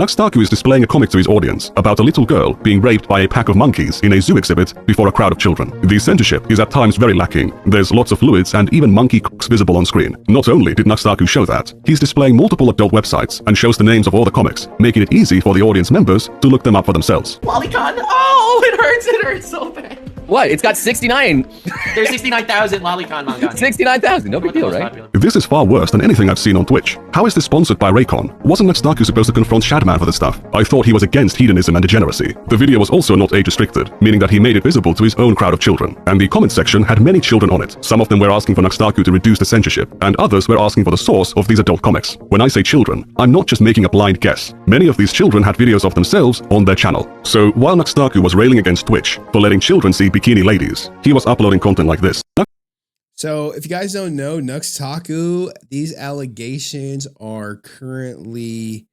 Nux Taku is displaying a comic to his audience about a little girl being raped by a pack of monkeys in a zoo exhibit before a crowd of children. The censorship is at times very lacking. There's lots of fluids and even monkey cocks visible on screen. Not only did Nux Taku show that, he's displaying multiple adult websites and shows the names of all the comics, making it easy for the audience members to look them up for themselves. Lolicon, oh, it hurts so bad. What? It's got 69. There's 69,000 Lolicon manga. 69,000, no big deal, right? This is far worse than anything I've seen on Twitch. How is this sponsored by Raycon? Wasn't Nux Taku supposed to confront Shadman for this stuff? I thought he was against hedonism and degeneracy. The video was also not age restricted, meaning that he made it visible to his own crowd of children. And the comment section had many children on it. Some of them were asking for Nux Taku to reduce the censorship, and others were asking for the source of these adult comics. When I say children, I'm not just making a blind guess. Many of these children had videos of themselves on their channel. So while Nux Taku was railing against Twitch for letting children see bikini ladies, he was uploading content like this. So if you guys don't know, Nux Taku, these allegations are currently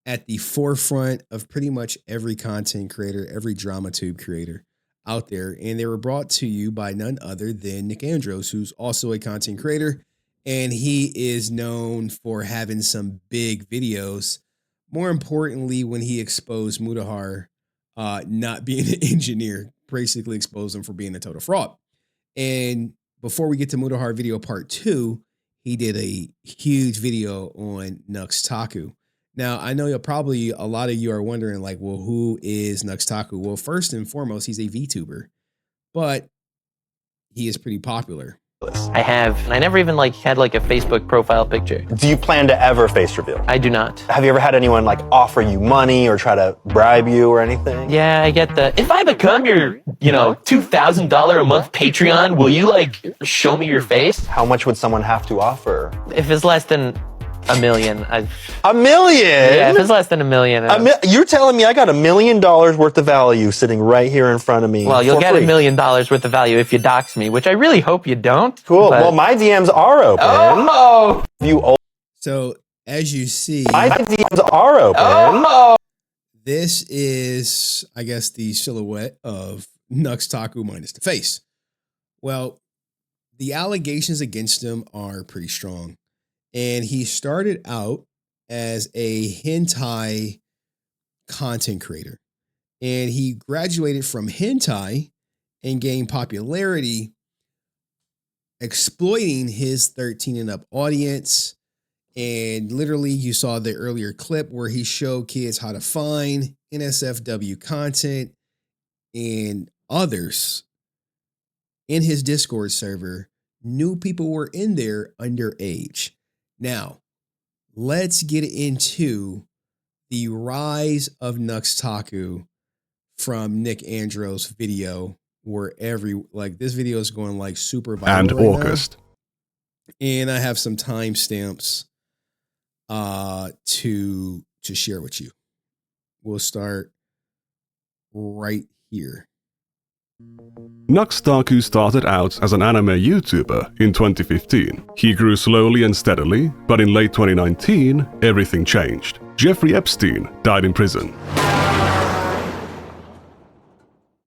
at the forefront of pretty much every content creator, every drama tube creator out there. And they were brought to you by none other than Nick Andros, who's also a content creator. And he is known for having some big videos. More importantly, when he exposed Mutahar not being an engineer, basically exposed him for being a total fraud. And before we get to Mutahar video part 2, he did a huge video on Nux Taku. Now, I know a lot of you are wondering, like, well, who is Nux Taku? Well, first and foremost, he's a VTuber, but he is pretty popular. I never even had a Facebook profile picture. Do you plan to ever face reveal? I do not. Have you ever had anyone offer you money or try to bribe you or anything? Yeah, I get that. If I become your, $2,000 a month Patreon, will you show me your face? How much would someone have to offer? If it's less than $1 million, $1 million? Yeah, if it's less than $1 million. You're telling me I got $1 million worth of value sitting right here in front of me? Well, you'll get $1 million worth of value if you dox me, which I really hope you don't. Cool. Well, my DMs are open. Oh! So as you see, my DMs are open. Oh! This is, I guess, the silhouette of Nux Taku minus the face. Well, the allegations against him are pretty strong. And he started out as a hentai content creator. And he graduated from hentai and gained popularity exploiting his 13 and up audience. And literally, you saw the earlier clip where he showed kids how to find NSFW content and others in his Discord server. New people were in there underage. Now, let's get into the rise of Nux Taku from Nick Andros' video, where this video is going super viral And right August. now. And I have some timestamps to share with you. We'll start right here. Nux Taku started out as an anime YouTuber in 2015. He grew slowly and steadily, but in late 2019, everything changed. Jeffrey Epstein died in prison.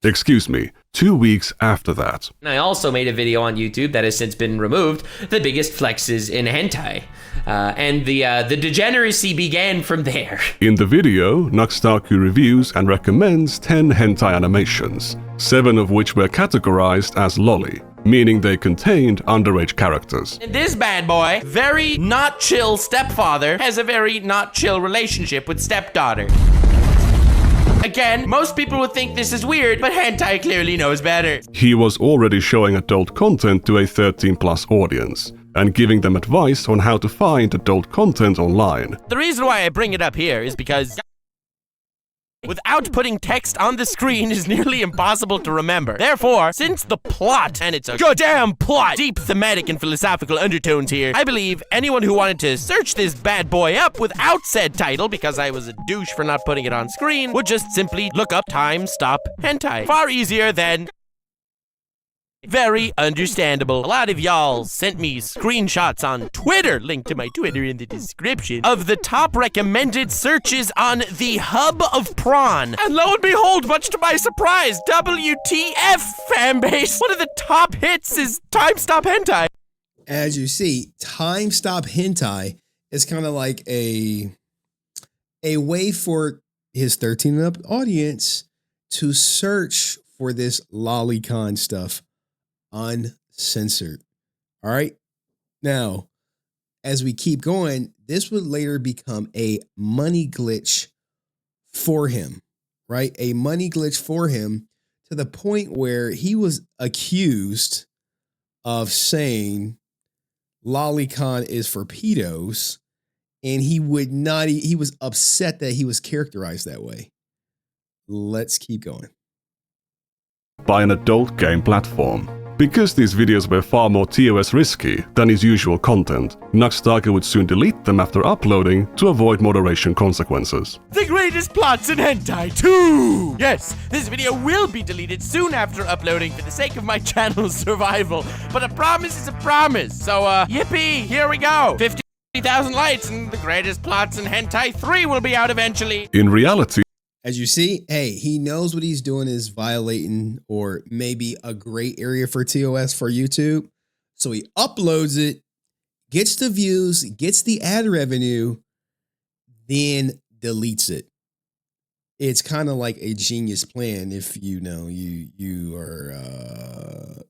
Excuse me, 2 weeks after that. I also made a video on YouTube that has since been removed, the biggest flexes in hentai. And the degeneracy began from there. In the video, Nux Taku reviews and recommends 10 hentai animations, 7 of which were categorized as lolly, meaning they contained underage characters. And this bad boy, very not chill stepfather, has a very not chill relationship with stepdaughter. Again, most people would think this is weird, but hentai clearly knows better. He was already showing adult content to a 13+ audience, and giving them advice on how to find adult content online. The reason why I bring it up here is because without putting text on the screen is nearly impossible to remember. Therefore, since the plot, and it's a goddamn plot, deep thematic and philosophical undertones here, I believe anyone who wanted to search this bad boy up without said title, because I was a douche for not putting it on screen, would just simply look up time stop hentai. Far easier than... Very understandable. A lot of y'all sent me screenshots on Twitter, link to my Twitter in the description, of the top recommended searches on the hub of prawn. And lo and behold, much to my surprise, WTF fanbase, one of the top hits is Time Stop Hentai. As you see, Time Stop Hentai is kind of like a a way for his 13 and up audience to search for this lolicon stuff uncensored. All right. Now, as we keep going, this would later become a money glitch for him, right? A money glitch for him to the point where he was accused of saying lolicon is for pedos, and he would not, he was upset that he was characterized that way. Let's keep going. By an adult game platform. Because these videos were far more TOS risky than his usual content, Nux Taku would soon delete them after uploading to avoid moderation consequences. The greatest plots in hentai 2! Yes, this video will be deleted soon after uploading for the sake of my channel's survival, but a promise is a promise. So, yippee, here we go! 50,000 likes and the greatest plots in hentai 3 will be out eventually. In reality, as you see, hey, he knows what he's doing is violating or maybe a gray area for TOS for YouTube. So he uploads it, gets the views, gets the ad revenue, then deletes it. It's kind of like a genius plan if you know you are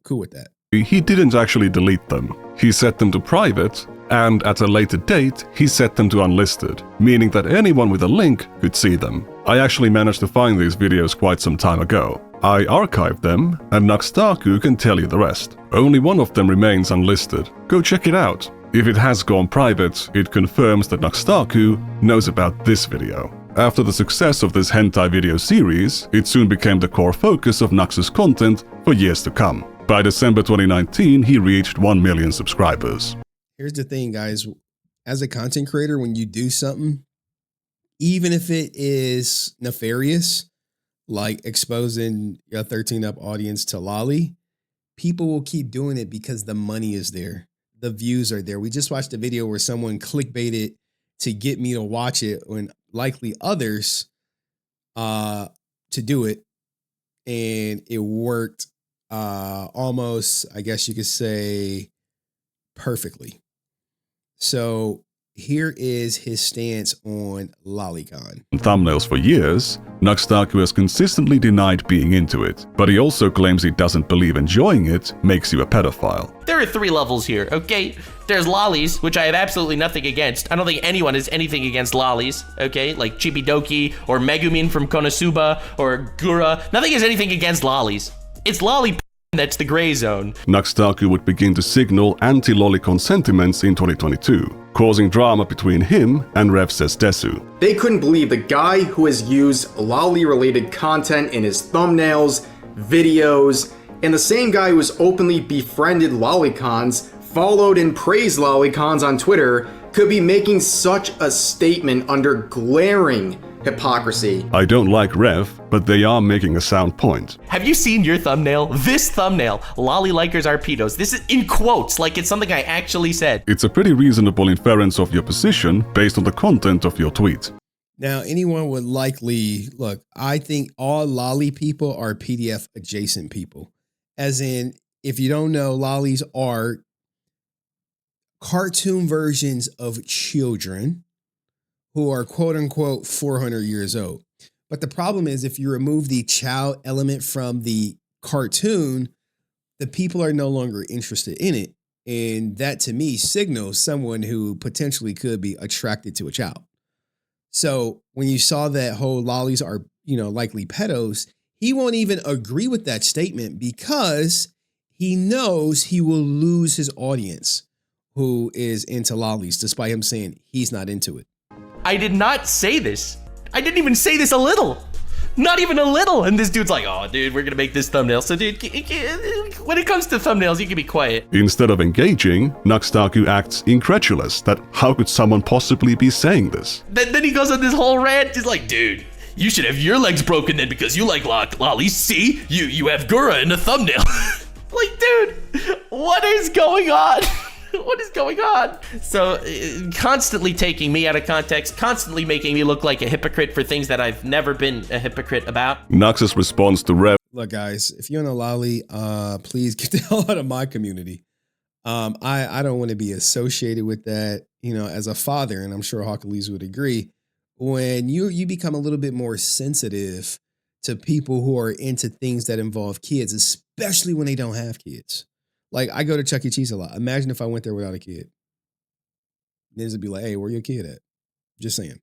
cool with that. he didn't actually delete them. He set them to private, and at a later date, he set them to unlisted, meaning that anyone with a link could see them. I actually managed to find these videos quite some time ago. I archived them, and Nux Taku can tell you the rest. Only one of them remains unlisted. Go check it out. If it has gone private, it confirms that Nux Taku knows about this video. After the success of this hentai video series, it soon became the core focus of Nux's content for years to come. By December 2019, he reached 1 million subscribers. Here's the thing, guys. As a content creator, when you do something, even if it is nefarious, like exposing your 13 up audience to lolly, people will keep doing it because the money is there. The views are there. We just watched a video where someone clickbaited to get me to watch it when likely others to do it. And it worked almost, I guess you could say, perfectly. So here is his stance on lolicon. Thumbnails for years, Nux Taku has consistently denied being into it, but he also claims he doesn't believe enjoying it makes you a pedophile. There are 3 levels here, okay? There's lollies, which I have absolutely nothing against. I don't think anyone has anything against lollies, okay? Like Chibidoki or Megumin from Konosuba or Gura. Nothing has anything against lollies. It's lolly that's the gray zone. Nux Taku would begin to signal anti-lolicon sentiments in 2022, causing drama between him and Rev Says Desu. They couldn't believe the guy who has used lolly-related content in his thumbnails, videos, and the same guy who has openly befriended lolicons, followed and praised lolicons on Twitter, could be making such a statement under glaring hypocrisy. I don't like Rev, but they are making a sound point. Have you seen your thumbnail? This thumbnail, lolly likers are pedos. This is in quotes, like it's something I actually said. It's a pretty reasonable inference of your position based on the content of your tweet. Now, anyone would likely, look, I think all lolly people are PDF adjacent people. As in, if you don't know, lollies are cartoon versions of children who are quote unquote 400 years old. But the problem is if you remove the child element from the cartoon, the people are no longer interested in it. And that to me signals someone who potentially could be attracted to a child. So when you saw that whole lollies are, likely pedos, he won't even agree with that statement because he knows he will lose his audience who is into lollies, despite him saying he's not into it. I did not say this. I didn't even say this a little. Not even a little. And this dude's like, oh, dude, we're going to make this thumbnail. So, dude, when it comes to thumbnails, you can be quiet. Instead of engaging, Nux Taku acts incredulous that how could someone possibly be saying this? Then he goes on this whole rant. He's like, dude, you should have your legs broken then because you like lollies. See, you have Gura in the thumbnail. Like, dude, what is going on? What is going on? So, constantly taking me out of context, constantly making me look like a hypocrite for things that I've never been a hypocrite about. Nux's response to Rev. Look, guys, if you're on a lolly, please get the hell out of my community. I don't want to be associated with that, as a father, and I'm sure Hawkalees would agree. when you become a little bit more sensitive to people who are into things that involve kids, especially when they don't have kids. Like I go to Chuck E. Cheese a lot. Imagine if I went there without a kid. Niggas would be like, hey, where your kid at? Just saying.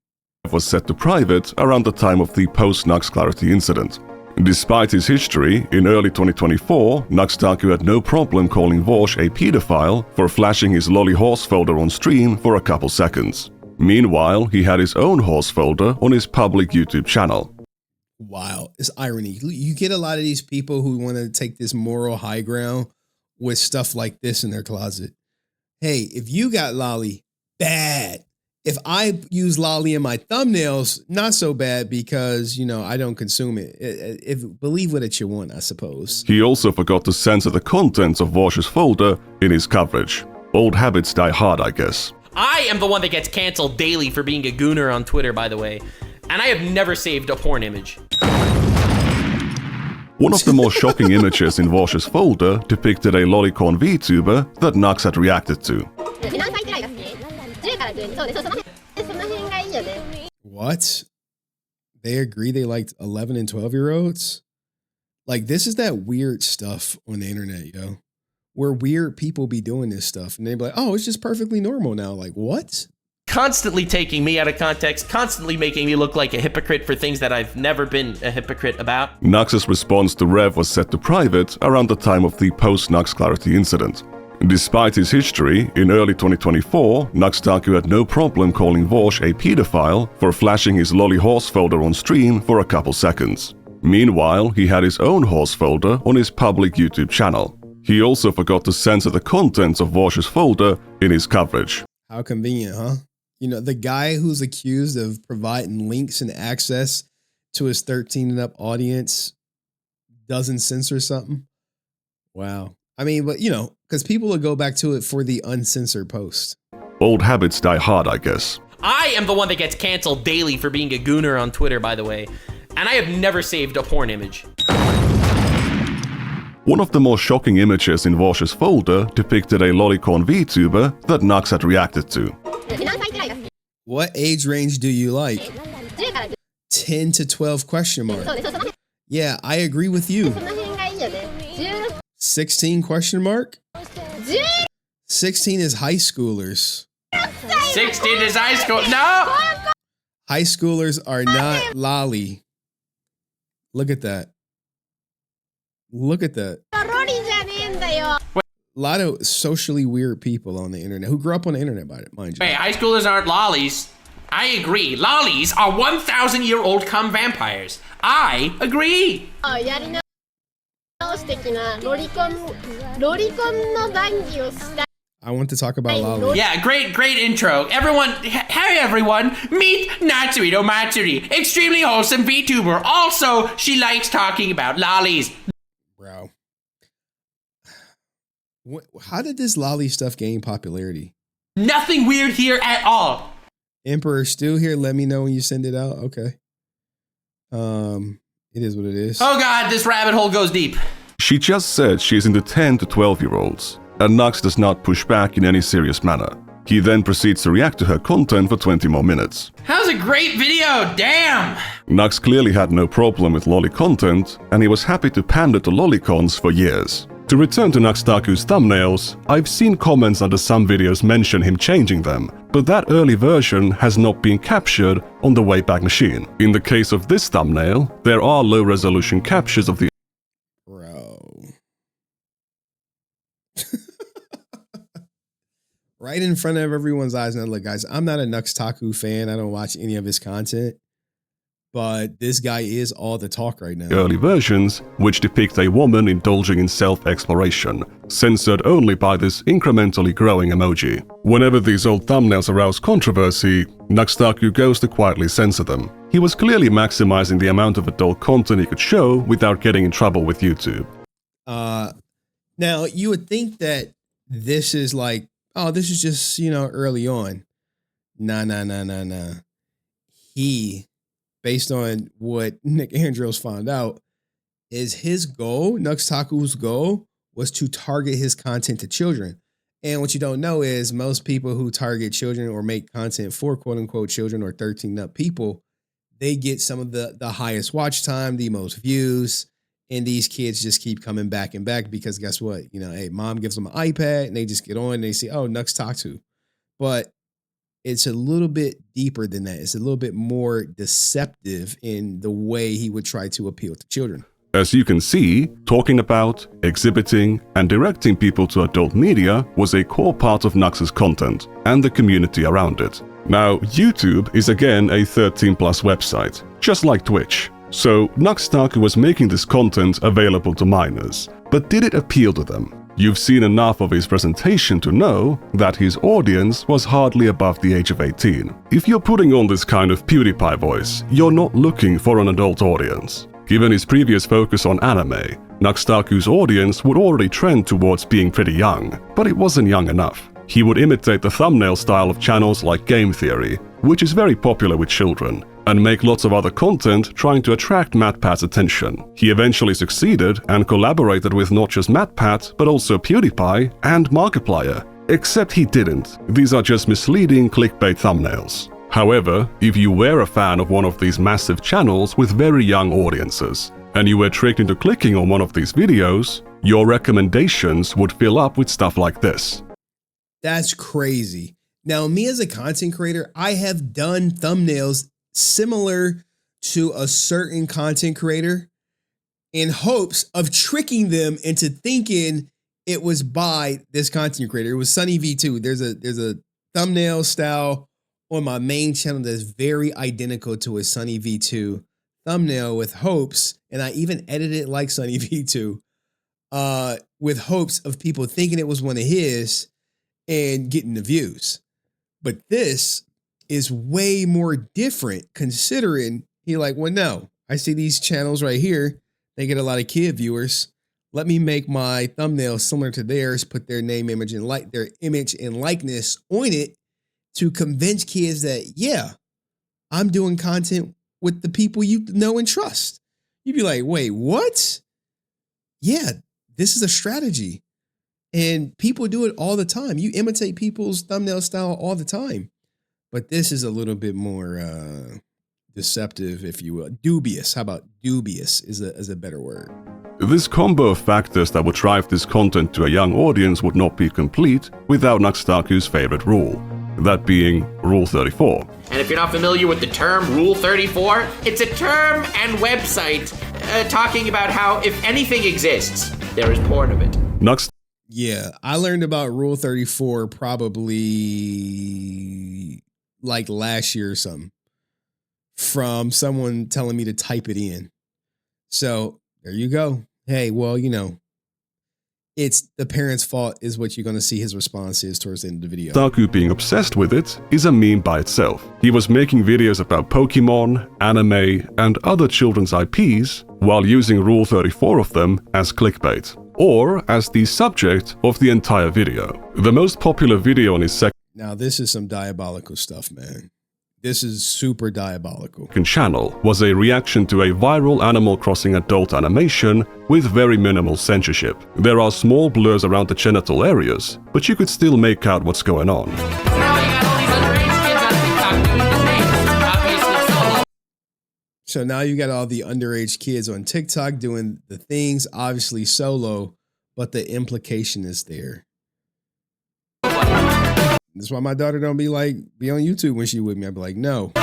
Was set to private around the time of the post-Nux Clarity incident. Despite his history, in early 2024, Nux Taku had no problem calling Vosh a pedophile for flashing his lolly horse folder on stream for a couple seconds. Meanwhile, he had his own horse folder on his public YouTube channel. Wow, it's irony. You get a lot of these people who want to take this moral high ground with stuff like this in their closet. Hey, if you got lolly, bad. If I use lolly in my thumbnails, not so bad because, you know, I don't consume it. Believe what you want, I suppose. He also forgot to censor the contents of Vosh's folder in his coverage. Old habits die hard, I guess. I am the one that gets canceled daily for being a gooner on Twitter, by the way. And I have never saved a porn image. One of the more shocking images in Vosh's folder depicted a lolicon VTuber that Nux had reacted to. What? They agree they liked 11 and 12-year-olds? Like, this is that weird stuff on the internet, yo. Where weird people be doing this stuff. And they be like, oh, it's just perfectly normal now. Like, what? Constantly taking me out of context, constantly making me look like a hypocrite for things that I've never been a hypocrite about. Nux's response to Rev was set to private around the time of the post-Nux Clarity incident. Despite his history, in early 2024, Nux Taku had no problem calling Vosh a pedophile for flashing his lolly horse folder on stream for a couple seconds. Meanwhile, he had his own horse folder on his public YouTube channel. He also forgot to censor the contents of Vosh's folder in his coverage. How convenient, huh? You know, the guy who's accused of providing links and access to his 13 and up audience doesn't censor something? Wow. I mean, but you know, because people will go back to it for the uncensored post. Old habits die hard, I guess. I am the one that gets canceled daily for being a gooner on Twitter, by the way. And I have never saved a porn image. One of the more shocking images in Vosh's folder depicted a lolicon VTuber that Nux had reacted to. What age range do you like? 10 to 12 question mark. Yeah, I agree with you. 16 question mark? 16 is high schoolers. 16 is high school. No! High schoolers are not lolly. Look at that. Look at that. A lot of socially weird people on the internet who grew up on the internet, mind you. Hey, high schoolers aren't lollies. I agree. Lollies are 1,000-year-old cum vampires. I agree. I want to talk about lolly. Yeah, great intro. Everyone, hey everyone, meet Natsuito Matsuri, extremely wholesome VTuber. Also, she likes talking about lollies. Bro. How did this lolly stuff gain popularity? Nothing weird here at all. Emperor still here. Let me know when you send it out. Okay. It is what it is. Oh God, this rabbit hole goes deep. She just said she is into 10 to 12-year-olds, and Nux does not push back in any serious manner. He then proceeds to react to her content for 20 more minutes. That was a great video, damn! Nux clearly had no problem with lolly content, and he was happy to pander to lolicons for years. To return to Nux Taku's thumbnails, I've seen comments under some videos mention him changing them, but that early version has not been captured on the Wayback Machine. In the case of this thumbnail, there are low-resolution captures of the Bro. Right in front of everyone's eyes. Now, look, guys, I'm not a Nux Taku fan. I don't watch any of his content. But this guy is all the talk right now. early versions, which depict a woman indulging in self-exploration, censored only by this incrementally growing emoji. Whenever these old thumbnails arouse controversy, Nux Taku goes to quietly censor them. He was clearly maximizing the amount of adult content he could show without getting in trouble with YouTube. Now, you would think that this is like, oh, this is just, you know, early on. Nah. He, based on what Nick Andrews found out, is his goal, Nux Taku's goal, was to target his content to children. And what you don't know is most people who target children or make content for quote unquote children or 13 up people, they get some of the highest watch time, the most views. And these kids just keep coming back and back because guess what? You know, hey, mom gives them an iPad and they just get on and they see, oh, Nux Taku. But it's a little bit deeper than that. It's a little bit more deceptive in the way he would try to appeal to children. As you can see, talking about, exhibiting, and directing people to adult media was a core part of Nux's content and the community around it. Now, YouTube is again a 13+ website, just like Twitch. So, Nux Taku was making this content available to minors. But did it appeal to them? You've seen enough of his presentation to know that his audience was hardly above the age of 18. If you're putting on this kind of PewDiePie voice, you're not looking for an adult audience. Given his previous focus on anime, Nux Taku's audience would already trend towards being pretty young, but it wasn't young enough. He would imitate the thumbnail style of channels like Game Theory, which is very popular with children, and make lots of other content trying to attract MatPat's attention. He eventually succeeded and collaborated with not just MatPat, but also PewDiePie and Markiplier. Except he didn't. These are just misleading clickbait thumbnails. However, if you were a fan of one of these massive channels with very young audiences, and you were tricked into clicking on one of these videos, your recommendations would fill up with stuff like this. That's crazy. Now, me as a content creator, I have done thumbnails similar to a certain content creator in hopes of tricking them into thinking it was by this content creator. It was Sunny V2. There's a thumbnail style on my main channel that's very identical to a Sunny V2 thumbnail with hopes, and I even edited it like Sunny V2, with hopes of people thinking it was one of his and getting the views. But this is way more different considering he like, well, no, I see these channels right here. They get a lot of kid viewers. Let me make my thumbnail similar to theirs, put their name, image, and their image and likeness on it to convince kids that, yeah, I'm doing content with the people you know and trust. You'd be like, wait, what? Yeah, this is a strategy. And people do it all the time. You imitate people's thumbnail style all the time. But this is a little bit more deceptive, if you will. Dubious. How about dubious is a better word? This combo of factors that would drive this content to a young audience would not be complete without Nux Taku's favorite rule, that being Rule 34. And if you're not familiar with the term Rule 34, it's a term and website talking about how if anything exists, there is porn of it. Nux Yeah, I learned about Rule 34 probably like last year or something from someone telling me to type it in. So there you go. Hey, well, you know, it's the parent's fault is what you're going to see his response is towards the end of the video. Taku being obsessed with it is a meme by itself. He was making videos about Pokemon, anime, and other children's IPs while using Rule 34 of them as clickbait, or as the subject of the entire video. The most popular video on his second Now, this is some diabolical stuff, man. This is super diabolical. channel was a reaction to a viral Animal Crossing adult animation with very minimal censorship. There are small blurs around the genital areas, but you could still make out what's going on. So now you got all the underage kids on TikTok doing the things, obviously solo, but the implication is there. That's why my daughter don't be on YouTube when she with me. I'd be like, no.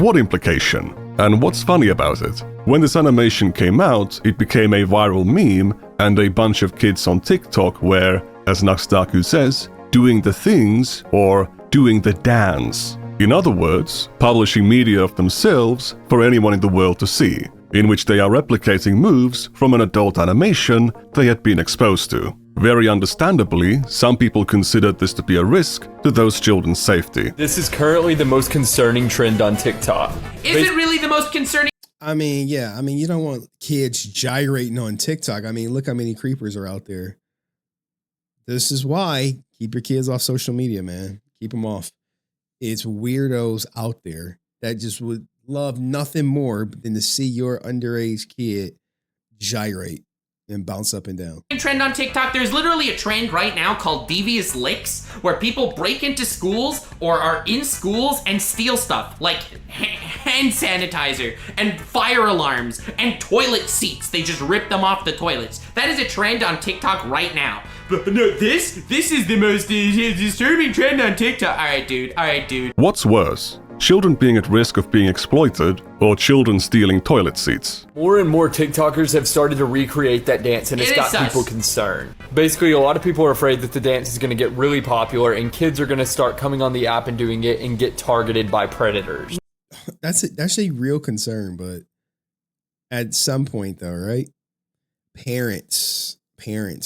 What implication? And what's funny about it? When this animation came out, it became a viral meme, and a bunch of kids on TikTok were, as Nux Taku says, doing the things or doing the dance. In other words, publishing media of themselves for anyone in the world to see, in which they are replicating moves from an adult animation they had been exposed to. Very understandably, some people considered this to be a risk to those children's safety. This is currently the most concerning trend on TikTok. Is it really the most concerning? I mean, yeah. I mean, you don't want kids gyrating on TikTok. I mean, look how many creepers are out there. This is why keep your kids off social media, man. Keep them off. It's weirdos out there that just would love nothing more than to see your underage kid gyrate. and bounce up and down. Trend on TikTok. There's literally a trend right now called devious licks, where people break into schools or are in schools and steal stuff like hand sanitizer and fire alarms and toilet seats. They just rip them off the toilets. That is a trend on TikTok right now. But no, this is the most disturbing trend on TikTok. All right, dude. What's worse? Children being at risk of being exploited, or children stealing toilet seats? More and more TikTokers have started to recreate that dance, and it's got people concerned. Basically, a lot of people are afraid that the dance is going to get really popular, and kids are going to start coming on the app and doing it and get targeted by predators. That's a real concern, but at some point though, right? Parents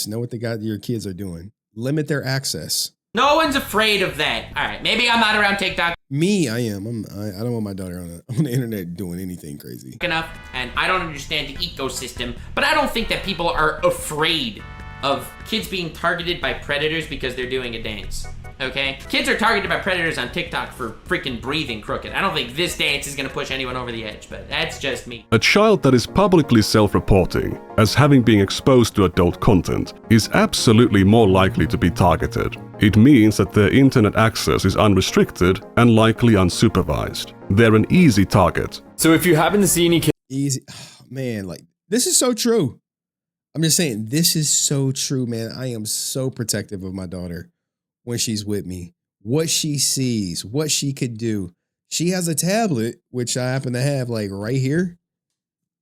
know what your kids are doing. Limit their access. No one's afraid of that. All right, maybe I'm not around TikTok Me, I am. I don't want my daughter on the internet doing anything crazy. enough, and I don't understand the ecosystem, but I don't think that people are afraid of kids being targeted by predators because they're doing a dance. Okay? Kids are targeted by predators on TikTok for freaking breathing crooked. I don't think this dance is gonna push anyone over the edge, but that's just me. A child that is publicly self-reporting as having been exposed to adult content is absolutely more likely to be targeted. It means that their internet access is unrestricted and likely unsupervised. They're an easy target. So if you happen to see any kids Easy. Oh, man, like, this is so true. I'm just saying, this is so true, man. I am so protective of my daughter when she's with me. What she sees, what she could do. She has a tablet, which I happen to have like right here.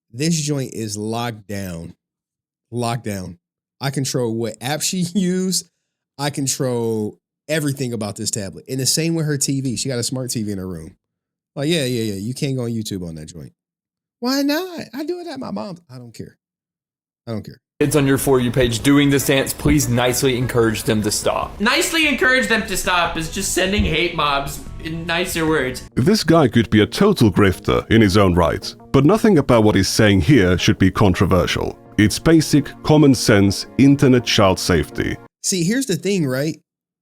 This joint is locked down. Locked down. I control what app she use. I control everything about this tablet. And the same with her TV. She got a smart TV in her room. Like, yeah. You can't go on YouTube on that joint. Why not? I do it at my mom's. I don't care. on your For You page doing this dance, please nicely encourage them to stop. Nicely encourage them to stop is just sending hate mobs in nicer words. This guy could be a total grifter in his own right, but nothing about what he's saying here should be controversial. It's basic, common sense, internet child safety. See, here's the thing, right?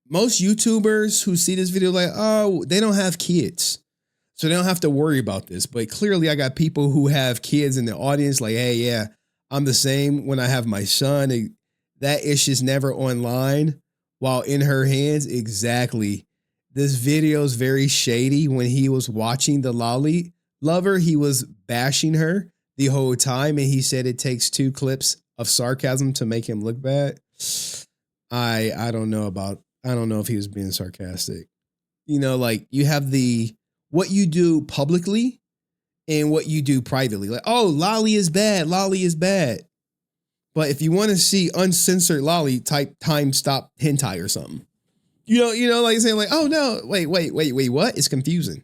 Most YouTubers who see this video like, oh, they don't have kids, so they don't have to worry about this. But clearly I got people who have kids in the audience like, hey, yeah, I'm the same when I have my son. That issue's never online while in her hands. Exactly. This video is very shady. When he was watching the lolly lover, he was bashing her the whole time. And he said it takes 2 clips of sarcasm to make him look bad. I don't know if he was being sarcastic. You know, like you have what you do publicly and what you do privately. Like, oh, lolly is bad. Lolly is bad. But if you want to see uncensored lolly, type time stop hentai or something. You know, like saying like, oh no, wait, what? It's confusing.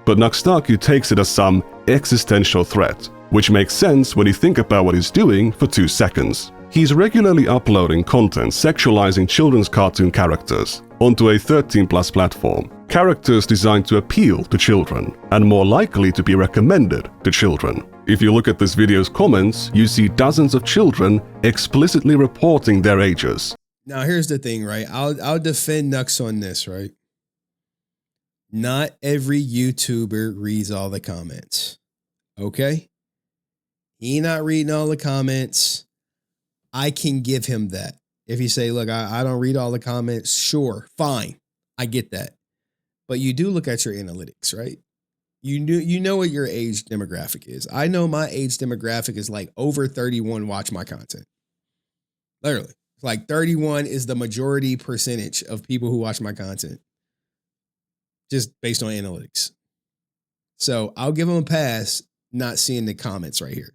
But Nux Taku takes it as some existential threat, which makes sense when you think about what he's doing for 2 seconds. He's regularly uploading content sexualizing children's cartoon characters onto a 13+ platform. Characters designed to appeal to children and more likely to be recommended to children. If you look at this video's comments, you see dozens of children explicitly reporting their ages. Now, here's the thing, right? I'll defend Nux on this, right? Not every YouTuber reads all the comments. Okay? He not reading all the comments. I can give him that. If you say, look, I don't read all the comments, sure, fine. I get that. But you do look at your analytics, right? You know what your age demographic is. I know my age demographic is like over 31 watch my content. Literally. Like 31 is the majority percentage of people who watch my content. Just based on analytics. So I'll give them a pass not seeing the comments right here.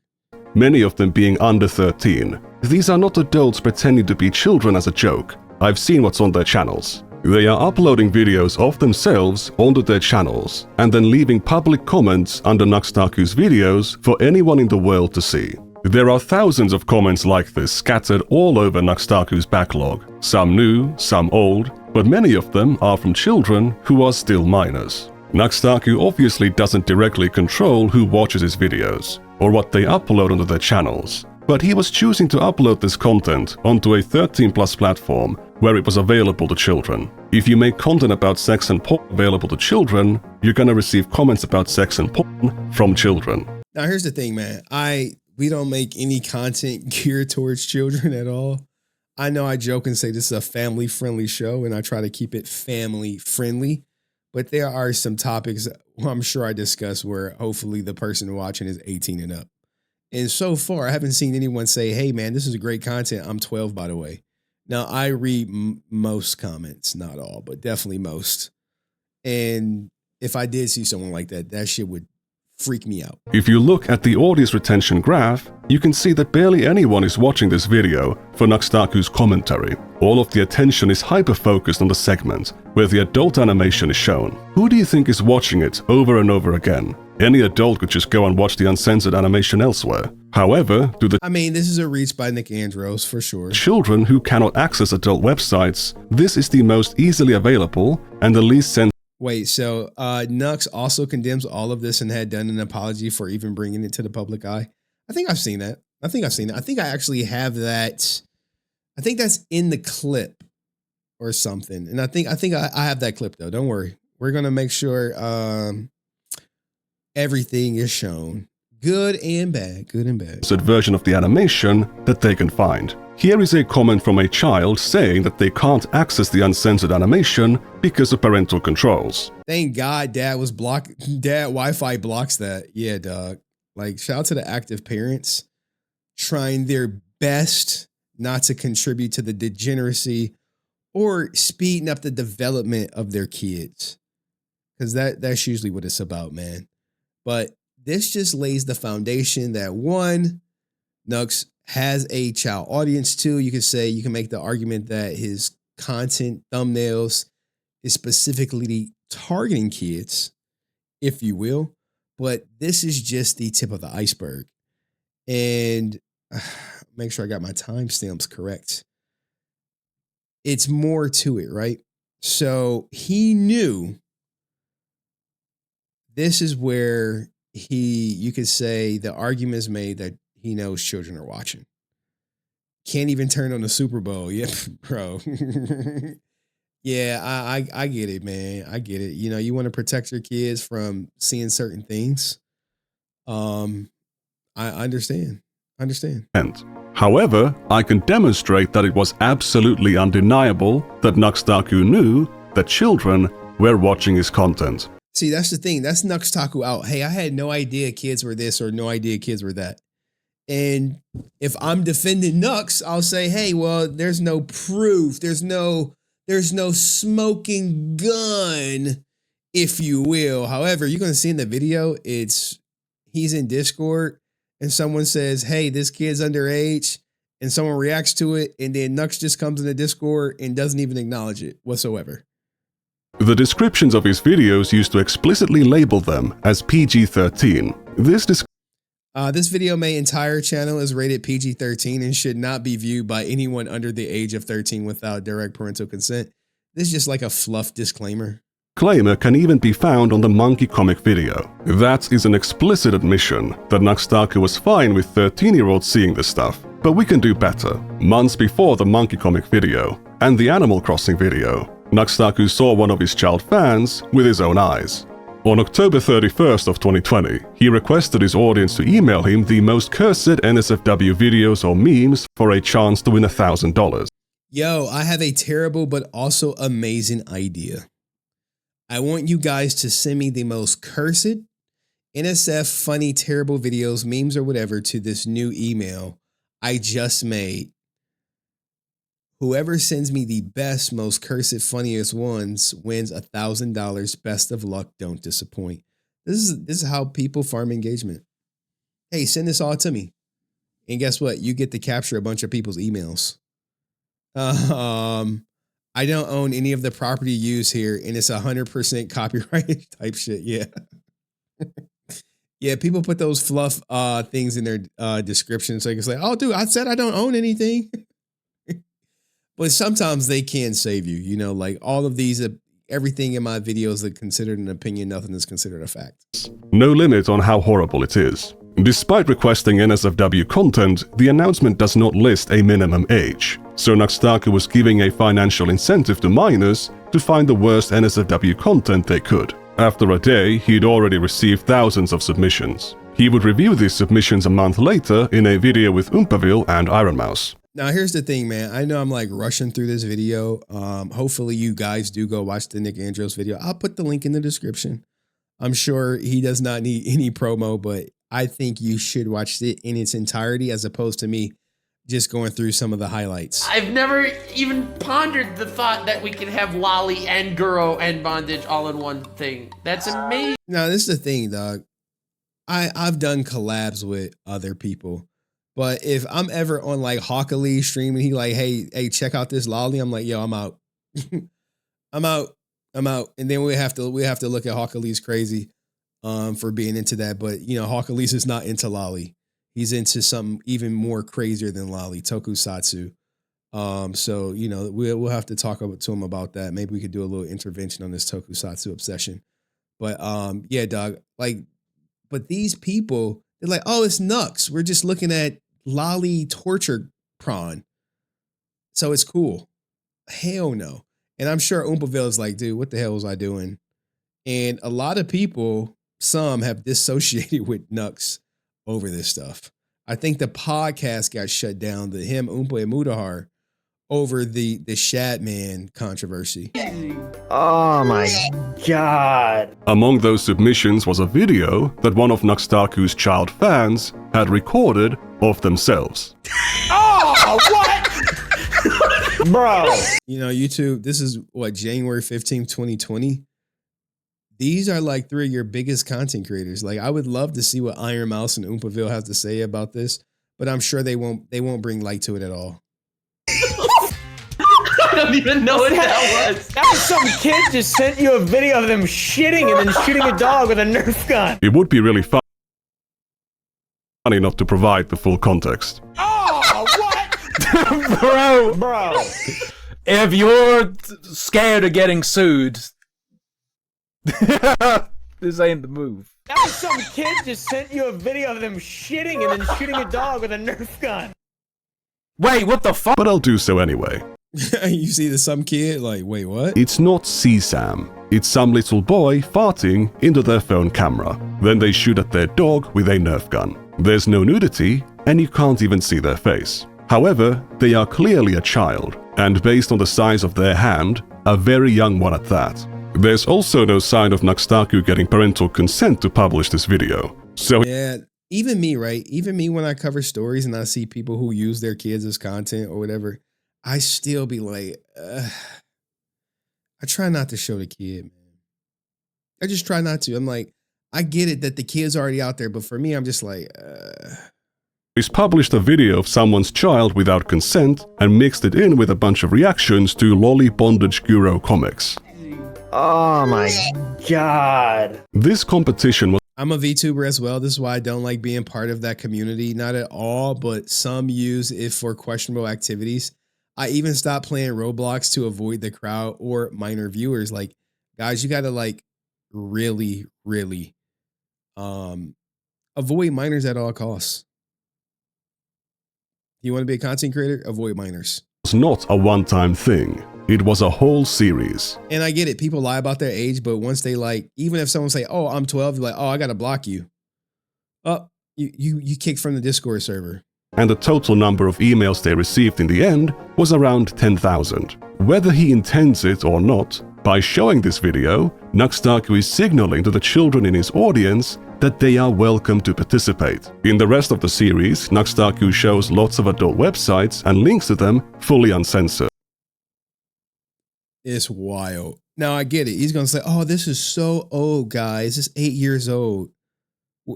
Many of them being under 13. These are not adults pretending to be children as a joke. I've seen what's on their channels. They are uploading videos of themselves onto their channels and then leaving public comments under Nux Taku's videos for anyone in the world to see. There are thousands of comments like this scattered all over Nux Taku's backlog, some new, some old, but many of them are from children who are still minors. Nux Taku obviously doesn't directly control who watches his videos or what they upload onto their channels, but he was choosing to upload this content onto a 13+ platform where it was available to children. If you make content about sex and porn available to children, you're gonna receive comments about sex and porn from children. Now, here's the thing, man. we don't make any content geared towards children at all. I know I joke and say this is a family-friendly show, and I try to keep it family-friendly, but there are some topics I'm sure I discuss where hopefully the person watching is 18 and up. And so far, I haven't seen anyone say, hey, man, this is great content. I'm 12, by the way. Now, I read most comments, not all, but definitely most. And if I did see someone like that, that shit would freak me out. If you look at the audience retention graph, you can see that barely anyone is watching this video for Nux Taku's commentary. All of the attention is hyper-focused on the segment where the adult animation is shown. Who do you think is watching it over and over again? Any adult could just go and watch the uncensored animation elsewhere. However, this is a reach by Nick Andros for sure. Children who cannot access adult websites, this is the most easily available and the least censored. Wait, so Nux also condemns all of this and had done an apology for even bringing it to the public eye? I think I've seen that. I think I actually have that. I think that's in the clip or something. And I think I have that clip though. Don't worry. We're going to make sure everything is shown. Good and bad. Version of the animation that they can find. Here is a comment from a child saying that they can't access the uncensored animation because of parental controls. Thank God Dad Wi-Fi blocks that. Yeah, dog. Like, shout out to the active parents trying their best not to contribute to the degeneracy or speeding up the development of their kids. Because that's usually what it's about, man. But this just lays the foundation that one, Nux has a child audience. Two, you can make the argument that his content thumbnails is specifically targeting kids, if you will. But this is just the tip of the iceberg. And make sure I got my timestamps correct. It's more to it, right? So he knew this is where you could say the argument is made that he knows children are watching. Can't even turn on the Super Bowl. Yeah, bro. Yeah, I get it, man. I get it. You know, you want to protect your kids from seeing certain things. I understand. However, I can demonstrate that it was absolutely undeniable that Nux Taku knew that children were watching his content. See, that's the thing. That's Nux Taku out. Hey, I had no idea kids were this or no idea kids were that. And if I'm defending Nux, I'll say, hey, well, there's no proof. There's no smoking gun, if you will. However, you're going to see in the video, he's in Discord and someone says, hey, this kid's underage, and someone reacts to it. And then Nux just comes in the Discord and doesn't even acknowledge it whatsoever. The descriptions of his videos used to explicitly label them as PG-13. This video, my entire channel is rated PG-13 and should not be viewed by anyone under the age of 13 without direct parental consent. This is just like a fluff disclaimer. Disclaimer can even be found on the monkey comic video. That is an explicit admission that Nux Taku was fine with 13-year-olds seeing this stuff. But we can do better. Months before the monkey comic video and the Animal Crossing video, Nux Taku saw one of his child fans with his own eyes. On October 31st of 2020, he requested his audience to email him the most cursed NSFW videos or memes for a chance to win $1,000. Yo, I have a terrible but also amazing idea. I want you guys to send me the most cursed, NSF, funny, terrible videos, memes, or whatever to this new email I just made. Whoever sends me the best, most cursed, funniest ones wins $1,000. Best of luck. Don't disappoint. This is how people farm engagement. Hey, send this all to me. And guess what? You get to capture a bunch of people's emails. I don't own any of the property used here, and it's 100% copyrighted type shit. Yeah. Yeah, people put those fluff things in their description. So you can say, oh, dude, I said I don't own anything. But sometimes they can save you, you know, like all of these, everything in my videos are considered an opinion, nothing is considered a fact. No limit on how horrible it is. Despite requesting NSFW content, the announcement does not list a minimum age. So Nux Taku was giving a financial incentive to minors to find the worst NSFW content they could. After a day, he'd already received thousands of submissions. He would review these submissions a month later in a video with Oompaville and Iron Mouse. Now, here's the thing, man. I know I'm like rushing through this video. Hopefully you guys do go watch the Nick Andros video. I'll put the link in the description. I'm sure he does not need any promo, but I think you should watch it in its entirety as opposed to me just going through some of the highlights. I've never even pondered the thought that we could have Lolly and Guro and Bondage all in one thing. That's amazing. Now, this is the thing, dog. I've done collabs with other people. But if I'm ever on like Hawkali streaming, he like, hey, check out this Lolly. I'm like, yo, I'm out. I'm out. And then we have to look at Hawkali's crazy for being into that. But you know, Hawkali's is not into Lolly. He's into something even more crazier than Lolly, Tokusatsu. So you know, we'll have to talk to him about that. Maybe we could do a little intervention on this Tokusatsu obsession. But yeah, dog. Like, but these people, they're like, oh, it's Nux. We're just looking at Lolly torture prawn. So it's cool. Hell no. And I'm sure Oompaville is like, dude, what the hell was I doing? And a lot of people, some have dissociated with Nux over this stuff. I think the podcast got shut down, him, Oompa, and Mudahar, over the Shadman controversy. Oh my God. Among those submissions was a video that one of Nux Taku's child fans had recorded of themselves. Oh, what? Bro. You know, YouTube, this is what, January 15th, 2020? These are like 3 of your biggest content creators. Like, I would love to see what Iron Mouse and Oompaville have to say about this, but I'm sure they won't bring light to it at all. I don't even know what that was. That was some kid just sent you a video of them shitting and then shooting a dog with a Nerf gun. It would be really funny not to provide the full context. Oh, what? Bro. If you're scared of getting sued, this ain't the move. That was some kid just sent you a video of them shitting and then shooting a dog with a Nerf gun. Wait, what the fuck? But I'll do so anyway. You see some kid like, wait, what? It's not CSAM. It's some little boy farting into their phone camera. Then they shoot at their dog with a Nerf gun. There's no nudity, and you can't even see their face. However, they are clearly a child, and based on the size of their hand, a very young one at that. There's also no sign of Nux Taku getting parental consent to publish this video. So yeah, even me, right? Even me, when I cover stories and I see people who use their kids as content or whatever, I still be like, I try not to show the kid, man. I just try not to. I'm like, I get it that the kid's already out there, but for me, I'm just like, he's published a video of someone's child without consent and mixed it in with a bunch of reactions to Lolly Bondage Guro comics. Oh my God. This competition was I'm a VTuber as well. This is why I don't like being part of that community. Not at all, but some use it for questionable activities. I even stopped playing Roblox to avoid the crowd or minor viewers. Like, guys, you got to like really, really avoid minors at all costs. You want to be a content creator? Avoid minors. was not a one-time thing. It was a whole series. And I get it. People lie about their age, but once they like, even if someone say, oh, I'm 12, you're like, oh, I got to block you. Oh, you kicked from the Discord server. And the total number of emails they received in the end was around 10,000. Whether he intends it or not, by showing this video, Nux Taku is signaling to the children in his audience that they are welcome to participate. In the rest of the series, Nux Taku shows lots of adult websites and links to them fully uncensored. It's wild. Now I get it. He's going to say, oh, this is so old, guys. It's 8 years old.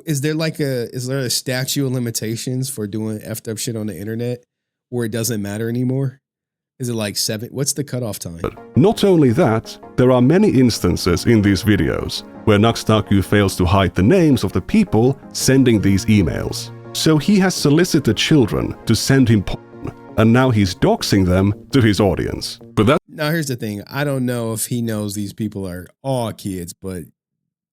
Is there a statute of limitations for doing effed up shit on the internet where it doesn't matter anymore? Is it like 7? What's the cutoff time? Not only that, there are many instances in these videos where Nux Taku fails to hide the names of the people sending these emails. So he has solicited children to send him porn, and now he's doxing them to his audience. But that Now here's the thing. I don't know if he knows these people are all kids, but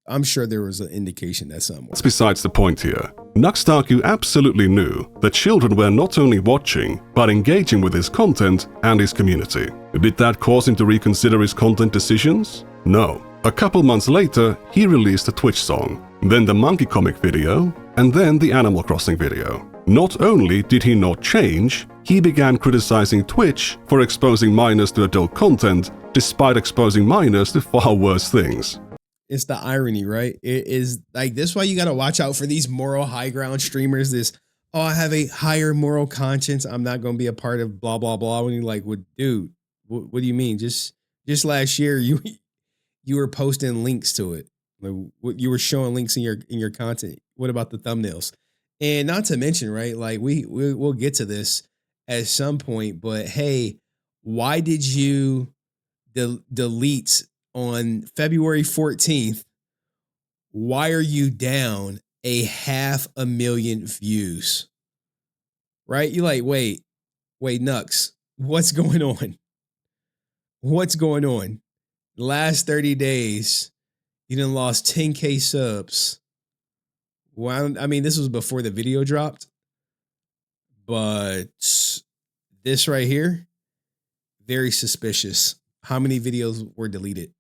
I'm sure there was an indication that something was. That's besides the point here. Nux Taku absolutely knew that children were not only watching, but engaging with his content and his community. Did that cause him to reconsider his content decisions? No. A couple months later, he released a Twitch song, then the monkey comic video, and then the Animal Crossing video. Not only did he not change, he began criticizing Twitch for exposing minors to adult content, despite exposing minors to far worse things. It's the irony, right? It is like this why you got to watch out for these moral high ground streamers. This, oh, I have a higher moral conscience, I'm not going to be a part of blah, blah, blah. When you're like, well, dude, what do you mean? Just last year, you were posting links to it. Like, you were showing links in your content. What about the thumbnails? And not to mention, right? Like we'll get to this at some point, but hey, why did you delete on February 14th? Why are you down 500,000 views? Right? You're like, wait, Nux, what's going on? What's going on? Last 30 days, you done lost 10K subs. Well, I mean, this was before the video dropped, but this right here, very suspicious. How many videos were deleted?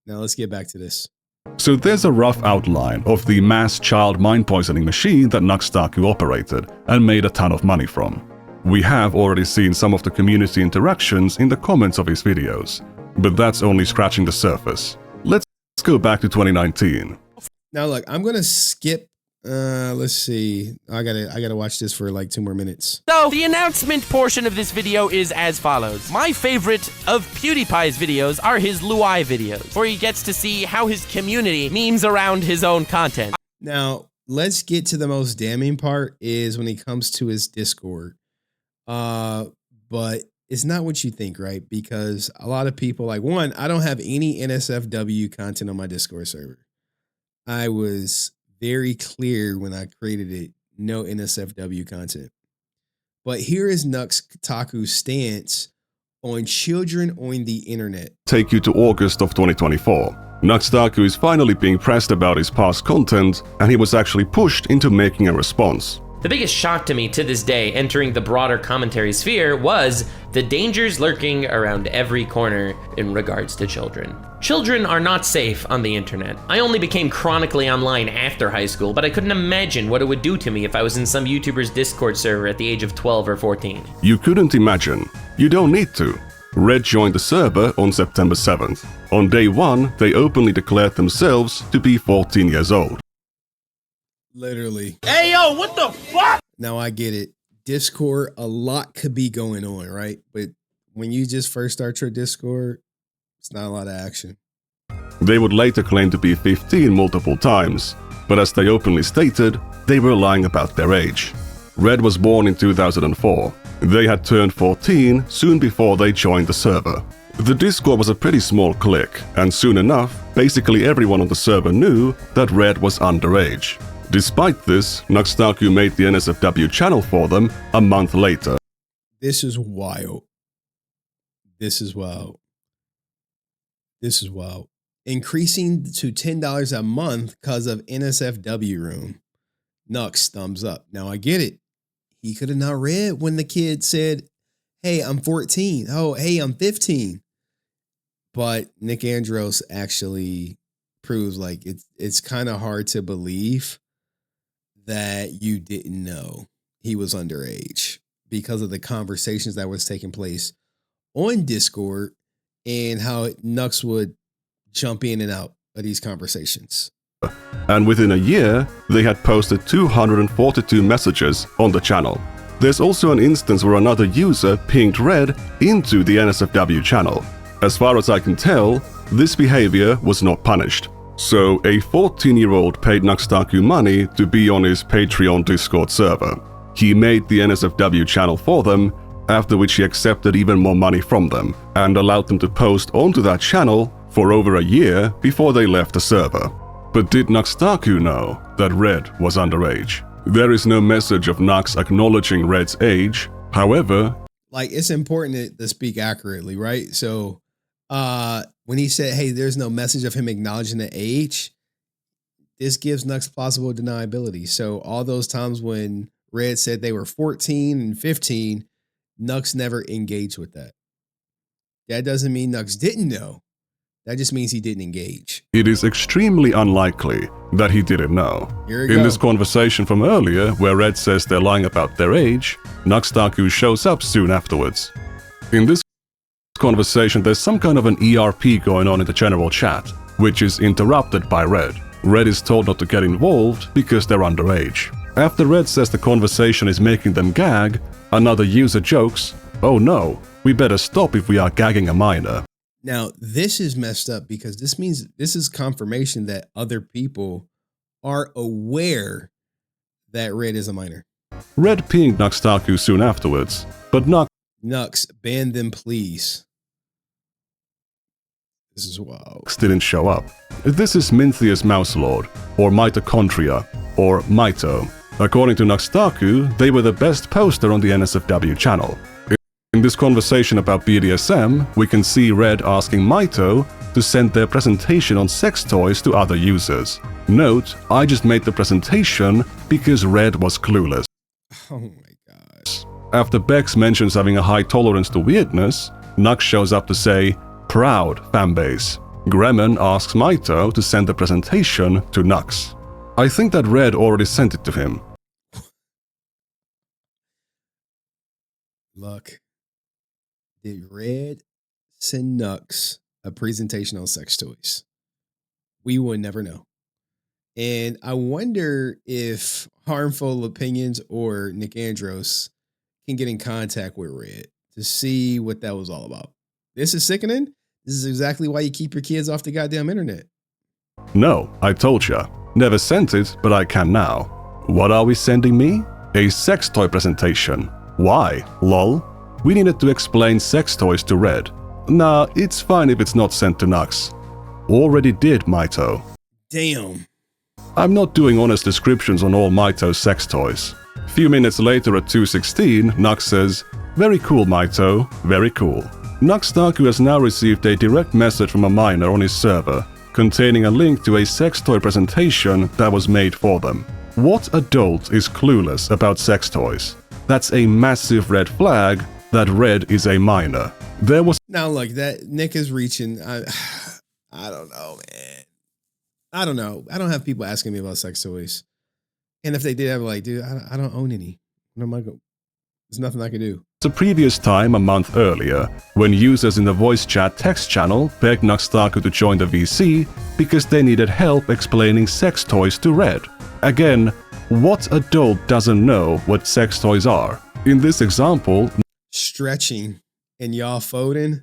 Now let's get back to this. So there's a rough outline of the mass child mind poisoning machine that Nux Taku operated and made a ton of money from. We have already seen some of the community interactions in the comments of his videos, but that's only scratching the surface. Let's go back to 2019. Now look, I'm gonna skip. Let's see. I gotta watch this for like 2 more minutes. So, the announcement portion of this video is as follows. My favorite of PewDiePie's videos are his Luai videos, where he gets to see how his community memes around his own content. Now, let's get to the most damning part is when it comes to his Discord. But it's not what you think, right? Because a lot of people, like, one, I don't have any NSFW content on my Discord server. I was very clear when I created it, no NSFW content. But here is Nux Taku's stance on children on the internet. Take you to August of 2024. Nux Taku is finally being pressed about his past content, and he was actually pushed into making a response. The biggest shock to me to this day entering the broader commentary sphere was the dangers lurking around every corner in regards to children. Children are not safe on the internet. I only became chronically online after high school, but I couldn't imagine what it would do to me if I was in some YouTuber's Discord server at the age of 12 or 14. You couldn't imagine. You don't need to. Red joined the server on September 7th. On day 1, they openly declared themselves to be 14 years old. Literally. Hey, yo, what the fuck? Now I get it. Discord, a lot could be going on, right? But when you just first start your Discord, it's not a lot of action. They would later claim to be 15 multiple times, but as they openly stated, they were lying about their age. Red was born in 2004. They had turned 14 soon before they joined the server. The Discord was a pretty small clique, and soon enough, basically everyone on the server knew that Red was underage. Despite this, Nux Taku made the NSFW channel for them a month later. This is wild. This is wild. This is wild. Increasing to $10 a month because of NSFW room. Nux, thumbs up. Now I get it. He could have not read when the kid said, hey, I'm 14. Oh, hey, I'm 15. But Nick Andros actually proves like it's kind of hard to believe that you didn't know he was underage because of the conversations that was taking place on Discord and how Nux would jump in and out of these conversations. And within a year, they had posted 242 messages on the channel. There's also an instance where another user pinged Red into the NSFW channel. As far as I can tell, this behavior was not punished. So a 14-year-old paid Nux Taku money to be on his Patreon Discord server. He made the NSFW channel for them, after which he accepted even more money from them, and allowed them to post onto that channel for over a year before they left the server. But did Nux Taku know that Red was underage? There is no message of Nux acknowledging Red's age. However, like, it's important to speak accurately, right? So when he said, hey, there's no message of him acknowledging the age, this gives Nux plausible deniability. So all those times when Red said they were 14 and 15, Nux never engaged with that. That doesn't mean Nux didn't know. That just means he didn't engage. It is extremely unlikely that he didn't know. Here we In go. this conversation from earlier, where Red says they're lying about their age, Nux Taku shows up soon afterwards. In this conversation, there's some kind of an ERP going on in the general chat, which is interrupted by Red. Red is told not to get involved because they're underage. After Red says the conversation is making them gag, another user jokes, "Oh no, we better stop if we are gagging a minor." Now, this is messed up because this means this is confirmation that other people are aware that Red is a minor. Red pinged Nux Taku soon afterwards, but Nux, ban them, please. This is wild. didn't show up. This is Mintheus Mouselord, or Mitochondria, or Mito. According to Nux Taku, they were the best poster on the NSFW channel. In this conversation about BDSM, we can see Red asking Mito to send their presentation on sex toys to other users. Note, I just made the presentation because Red was clueless. Oh my gosh. After Bex mentions having a high tolerance to weirdness, Nux shows up to say, "Proud fanbase." Gremmen asks Mito to send the presentation to Nux. I think that Red already sent it to him. Look, did Red send Nux a presentation on sex toys? We will never know. And I wonder if Harmful Opinions or Nick Andros can get in contact with Red to see what that was all about. This is sickening. This is exactly why you keep your kids off the goddamn internet. No, I told ya. Never sent it, but I can now. What are we sending me? A sex toy presentation. Why? Lol. We needed to explain sex toys to Red. Nah, it's fine if it's not sent to Nux. Already did, Mito. Damn. I'm not doing honest descriptions on all Mito's sex toys. Few minutes later at 2:16, Nux says, "Very cool, Mito, very cool." Nux Taku has now received a direct message from a minor on his server, containing a link to a sex toy presentation that was made for them. What adult is clueless about sex toys? That's a massive red flag that Red is a minor. There was Now look, that Nick is reaching. I don't know, man. I don't know. I don't have people asking me about sex toys. And if they did, I'd be like, dude, I don't own any. What am I going? There's nothing I can do. a previous time a month earlier, when users in the voice chat text channel begged Nux Taku to join the VC because they needed help explaining sex toys to Red. Again, what adult doesn't know what sex toys are? In this example, stretching and y'all folding.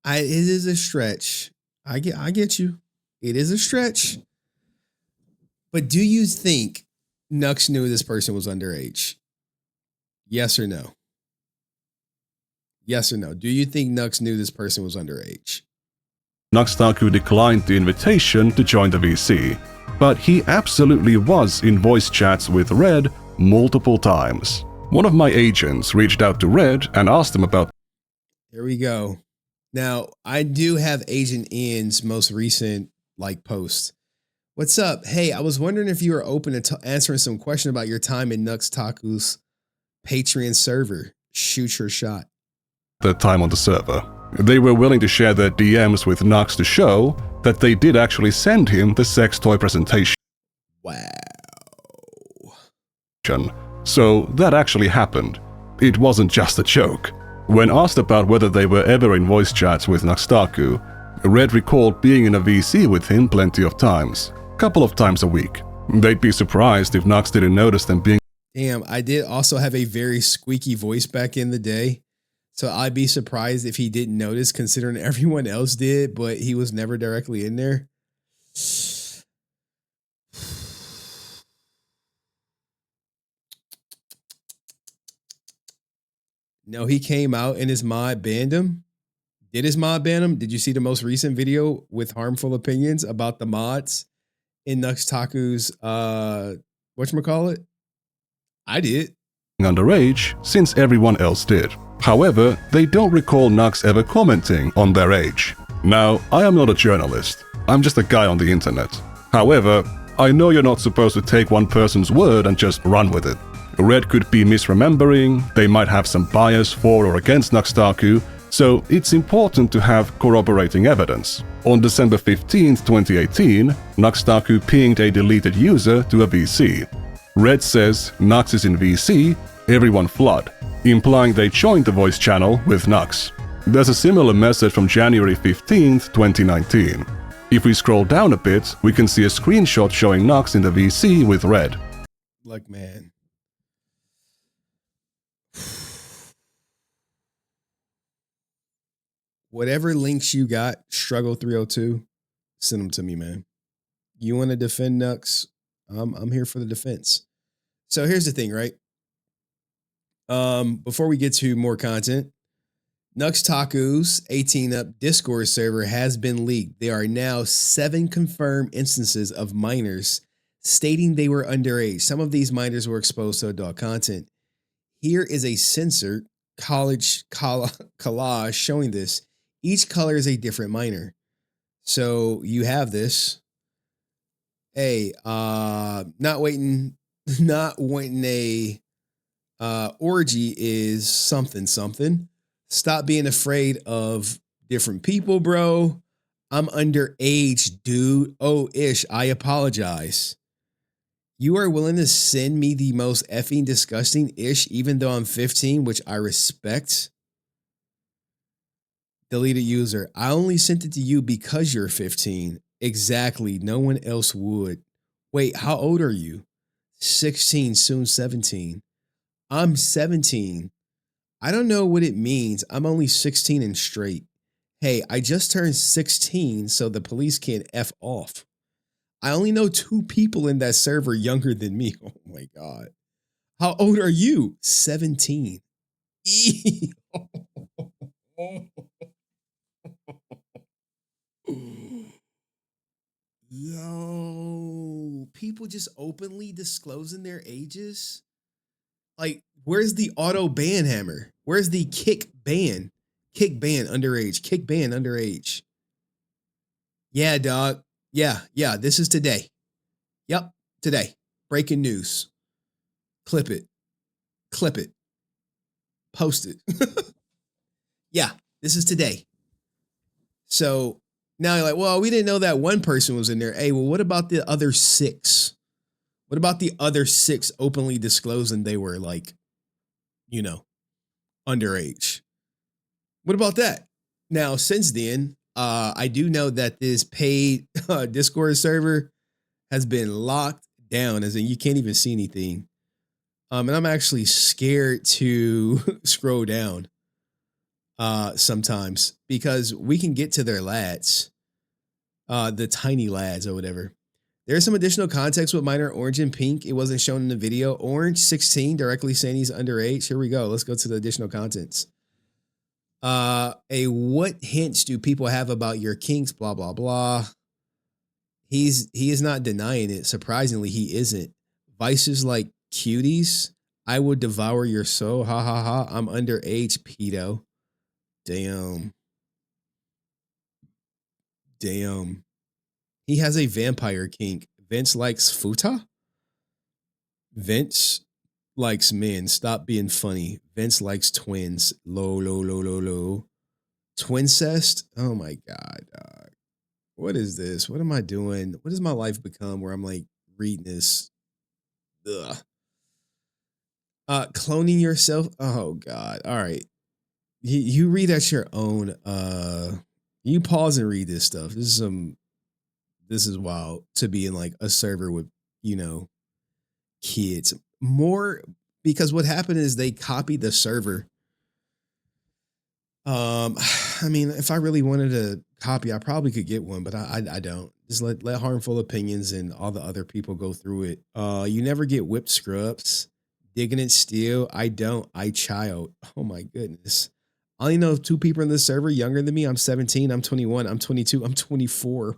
It is a stretch. I get you. It is a stretch. But do you think Nux knew this person was underage? Yes or no? Yes or no? Do you think Nux knew this person was underage? Nux Taku declined the invitation to join the VC, but he absolutely was in voice chats with Red multiple times. One of my agents reached out to Red and asked him about. Here we go. Now, I do have Agent N's most recent post. What's up? Hey, I was wondering if you were open to answering some question about your time in Nux Taku's Patreon server. Shoot your shot. The time on the server. They were willing to share their DMs with Nux to show that they did actually send him the sex toy presentation. Wow. So that actually happened. It wasn't just a joke. When asked about whether they were ever in voice chats with Nux Taku, Red recalled being in a VC with him plenty of times. Couple of times a week. They'd be surprised if Nux didn't notice them being. Damn, I did also have a very squeaky voice back in the day. So I'd be surprised if he didn't notice, considering everyone else did, but he was never directly in there. No, he came out and his mod banned him. Did his mod ban him? Did you see the most recent video with Harmful Opinions about the mods in Nux Taku's whatchamacallit? I did. Underage, since everyone else did. However, they don't recall Nux ever commenting on their age. Now, I am not a journalist. I'm just a guy on the internet. However, I know you're not supposed to take one person's word and just run with it. Red could be misremembering, they might have some bias for or against Nux Taku, So it's important to have corroborating evidence. On December 15th, 2018, Nux Taku pinged a deleted user to a VC. Red says Nux is in VC, everyone flood, implying they joined the voice channel with Nux. There's a similar message from January 15th, 2019. If we scroll down a bit, we can see a screenshot showing Nux in the VC with Red. Like, man. Whatever links you got, Struggle 302, send them to me, man. You want to defend Nux? I'm here for the defense. So here's the thing, right? Before we get to more content, Nux Taku's 18-up Discord server has been leaked. There are now 7 confirmed instances of minors stating they were underage. Some of these minors were exposed to adult content. Here is a censored collage showing this. Each color is a different minor. So you have this. Hey, not wanting a orgy is something. Stop being afraid of different people, bro. I'm underage, dude. Oh, ish. I apologize. You are willing to send me the most effing disgusting ish, even though I'm 15, which I respect. Deleted user. I only sent it to you because you're 15. Exactly. No one else would. Wait, how old are you? 16, soon 17. I'm 17. I don't know what it means. I'm only 16 and straight. Hey, I just turned 16, so the police can't F off. I only know 2 people in that server younger than me. Oh my God. How old are you? 17. Yo, people just openly disclosing their ages? Like, where's the auto ban hammer? Where's the kick ban? Kick ban underage. Kick ban underage. Yeah, dog. Yeah, this is today. Yep, today. Breaking news. Clip it. Post it. Yeah, this is today. So now you're like, well, we didn't know that one person was in there. Hey, well, what about the other 6? What about the other 6 openly disclosing they were like, underage? What about that? Now, since then, I do know that this paid Discord server has been locked down, as in you can't even see anything. And I'm actually scared to scroll down sometimes because we can get to their lads, the tiny lads or whatever. There's some additional context with minor orange and pink. It wasn't shown in the video. Orange 16 directly saying he's underage. Here we go. Let's go to the additional contents. What hints do people have about your kinks? Blah, blah, blah. He is not denying it. Surprisingly, he isn't. Vices like cuties. I will devour your soul. Ha ha ha. I'm underage, pedo. Damn. He has a vampire kink. Vince likes futa? Vince likes men. Stop being funny. Vince likes twins. Low. Twincest? Oh my God, dog. What is this? What am I doing? What does my life become where I'm like reading this? Ugh. Cloning yourself? Oh God. All right. You read at your own. You pause and read this stuff. This is wild to be in like a server with, kids. More because what happened is they copied the server. I mean, if I really wanted to copy, I probably could get one, but I don't. Just let harmful opinions and all the other people go through it. You never get whipped scrubs. Digging it still. I don't. I child. Oh my goodness. I only know 2 people in this server younger than me. I'm 17. I'm 21. I'm 22. I'm 24.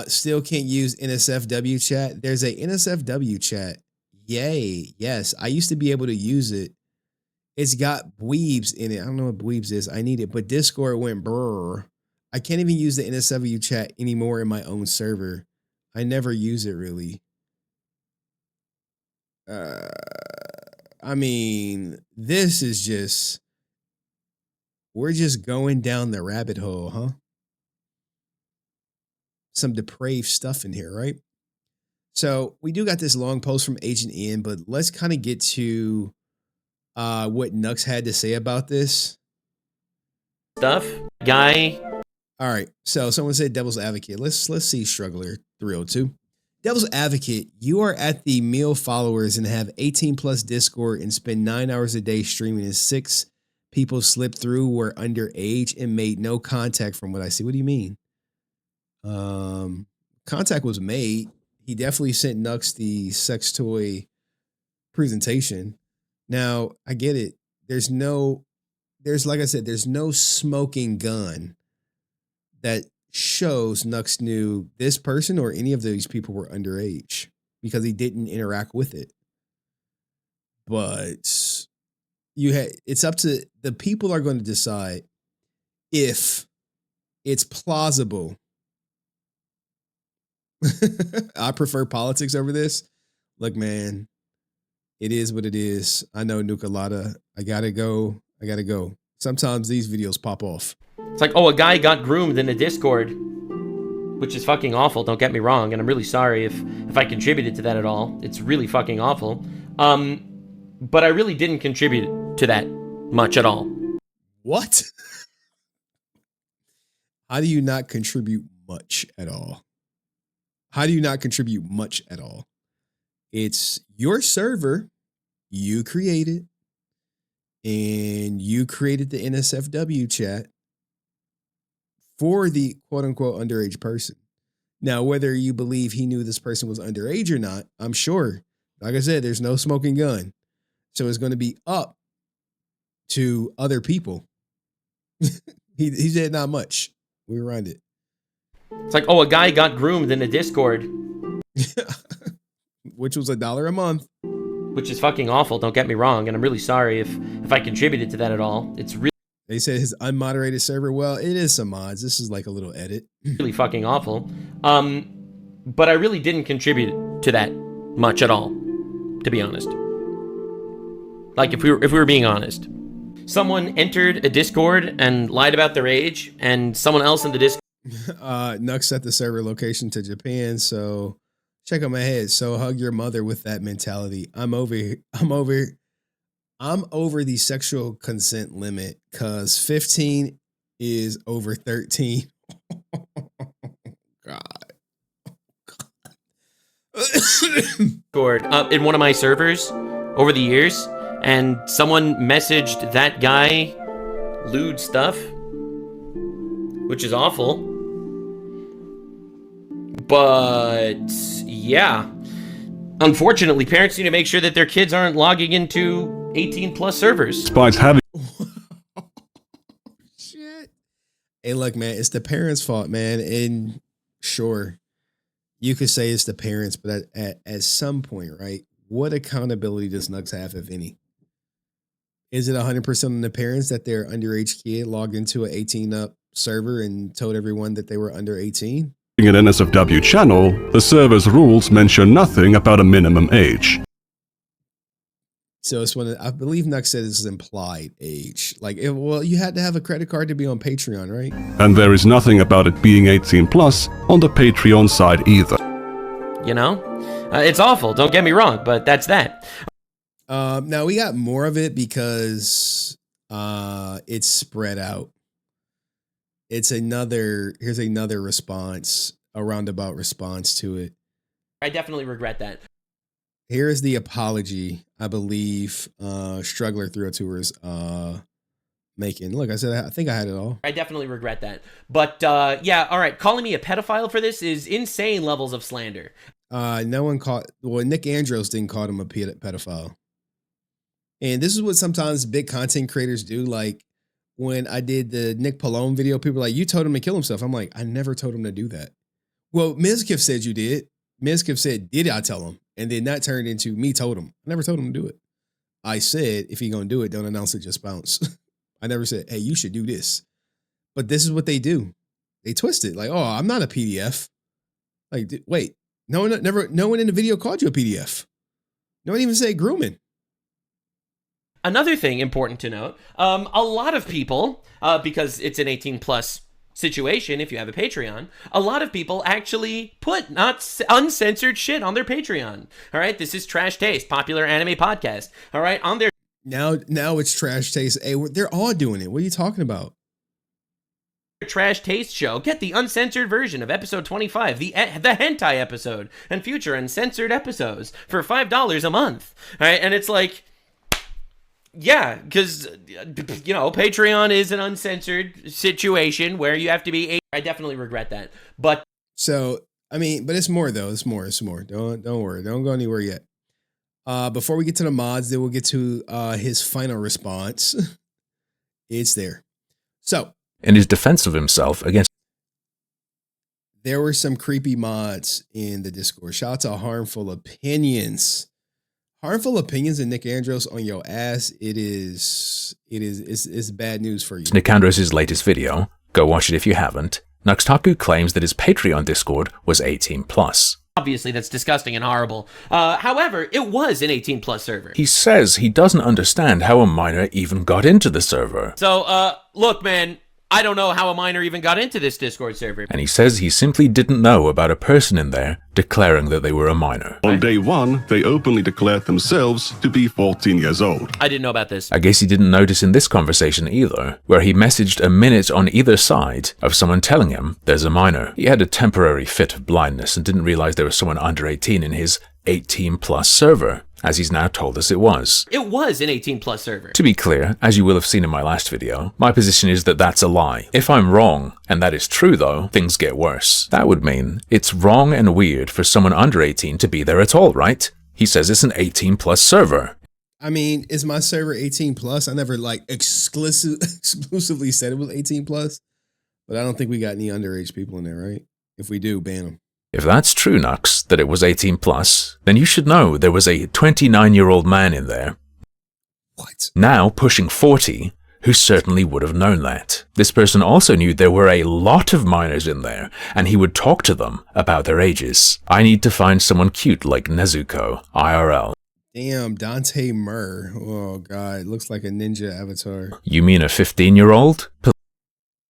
Still can't use NSFW chat. There's a NSFW chat. Yay. Yes. I used to be able to use it. It's got Bweebs in it. I don't know what Bweebs is. I need it. But Discord went brr. I can't even use the NSFW chat anymore in my own server. I never use it really. I mean, this is just We're just going down the rabbit hole, huh? Some depraved stuff in here, right? So we do got this long post from Agent Ian, but let's kind of get to what Nux had to say about this. Stuff, guy. All right. So someone said Devil's Advocate. Let's see Struggler 302. Devil's Advocate, you are at the meal followers and have 18 plus Discord and spend 9 hours a day streaming, and 6 people slipped through were underage and made no contact from what I see. What do you mean? Contact was made. He definitely sent Nux the sex toy presentation. Now, I get it. There's like I said, there's no smoking gun that shows Nux knew this person or any of these people were underage because he didn't interact with it. But it's up to the people are going to decide if it's plausible. I prefer politics over this. Look, man, it is what it is. I know Nukalata. I gotta go. Sometimes these videos pop off. It's like, oh, a guy got groomed in a Discord, which is fucking awful. Don't get me wrong, and I'm really sorry if I contributed to that at all. It's really fucking awful. But I really didn't contribute to that much at all. What? How do you not contribute much at all? How do you not contribute much at all? It's your server, you created, and you created the NSFW chat for the quote unquote underage person. Now, whether you believe he knew this person was underage or not, I'm sure, like I said, there's no smoking gun. So it's going to be up to other people. He said not much. We rewind it. It's like, oh, a guy got groomed in a Discord. Which was $1 a month. Which is fucking awful, don't get me wrong, and I'm really sorry if I contributed to that at all. It's really... They said his unmoderated server. Well, it is some mods. This is like a little edit. Really fucking awful. But I really didn't contribute to that much at all, to be honest. Like, if we were being honest. Someone entered a Discord and lied about their age, and someone else in the Discord... Nux set the server location to Japan, so check on my head. So hug your mother with that mentality. I'm over the sexual consent limit because 15 is over 13. God. In one of my servers over the years, and someone messaged that guy lewd stuff, which is awful. But yeah, unfortunately, parents need to make sure that their kids aren't logging into 18 plus servers. Despite having Shit. Hey, look, man, it's the parents' fault, man. And sure, you could say it's the parents, but at some point, right? What accountability does Nux have, if any? Is it 100% on the parents that their underage kid logged into an 18-up server and told everyone that they were under 18? an NSFW channel, the server's rules mention nothing about a minimum age. So it's one. I believe Nux said this is implied age. Like, well, you had to have a credit card to be on Patreon, right? And there is nothing about it being 18 plus on the Patreon side either. You know, it's awful. Don't get me wrong, but that's that. Now we got more of it because it's spread out. It's here's another response, a roundabout response to it. I definitely regret that. Here's the apology, I believe, Struggler 302 is making. Look, I said, I think I had it all. I definitely regret that. But yeah, all right. Calling me a pedophile for this is insane levels of slander. No one Nick Andros didn't call him a pedophile. And this is what sometimes big content creators do. Like when I did the Nick Pallone video, people were like, you told him to kill himself. I'm like, I never told him to do that. Well, Mizkif said you did. Mizkif said, did I tell him? And then that turned into me told him. I never told him to do it. I said, if he gonna do it, don't announce it, just bounce. I never said, hey, you should do this. But this is what they do. They twist it. Like, oh, I'm not a PDF. Like, wait, no one in the video called you a PDF. No one even said grooming. Another thing important to note, a lot of people, because it's an 18 plus situation, if you have a Patreon, a lot of people actually put not uncensored shit on their Patreon. All right, this is Trash Taste, popular anime podcast. All right, on their now it's Trash Taste. Hey, they're all doing it. What are you talking about? Trash Taste show, get the uncensored version of episode 25, the hentai episode, and future uncensored episodes for $5 a month. All right, and it's like, yeah, because, you know, Patreon is an uncensored situation where you have to be. I definitely regret that. But so, I mean, but it's more though. It's more. Don't worry. Don't go anywhere yet. Before we get to the mods, then we'll get to his final response. It's there. So, in his defense of himself against, there were some creepy mods in the Discord. Shout out to Harmful Opinions. Harmful Opinions and Nick Andros on your ass. It's bad news for you. Nick Andros' latest video, go watch it if you haven't. Nux Taku claims that his Patreon Discord was 18 plus. Obviously, that's disgusting and horrible. However, it was an 18 plus server. He says he doesn't understand how a minor even got into the server. So, look, man, I don't know how a minor even got into this Discord server. And he says he simply didn't know about a person in there declaring that they were a minor. On day one, they openly declared themselves to be 14 years old. I didn't know about this. I guess he didn't notice in this conversation either, where he messaged a minute on either side of someone telling him there's a minor. He had a temporary fit of blindness and didn't realize there was someone under 18 in his 18 plus server, as he's now told us it was. It was an 18 plus server. To be clear, as you will have seen in my last video, my position is that that's a lie. If I'm wrong, and that is true though, things get worse. That would mean it's wrong and weird for someone under 18 to be there at all, right? He says it's an 18 plus server. I mean, is my server 18 plus? I never like exclusively said it was 18 plus, but I don't think we got any underage people in there, right? If we do, ban them. If that's true, Nux, that it was 18 plus, then you should know there was a 29-year-old man in there. What? Now pushing 40, who certainly would have known that. This person also knew there were a lot of minors in there, and he would talk to them about their ages. I need to find someone cute like Nezuko, IRL. Damn, Dante Murr. Oh, God. Looks like a ninja avatar. You mean a 15-year-old?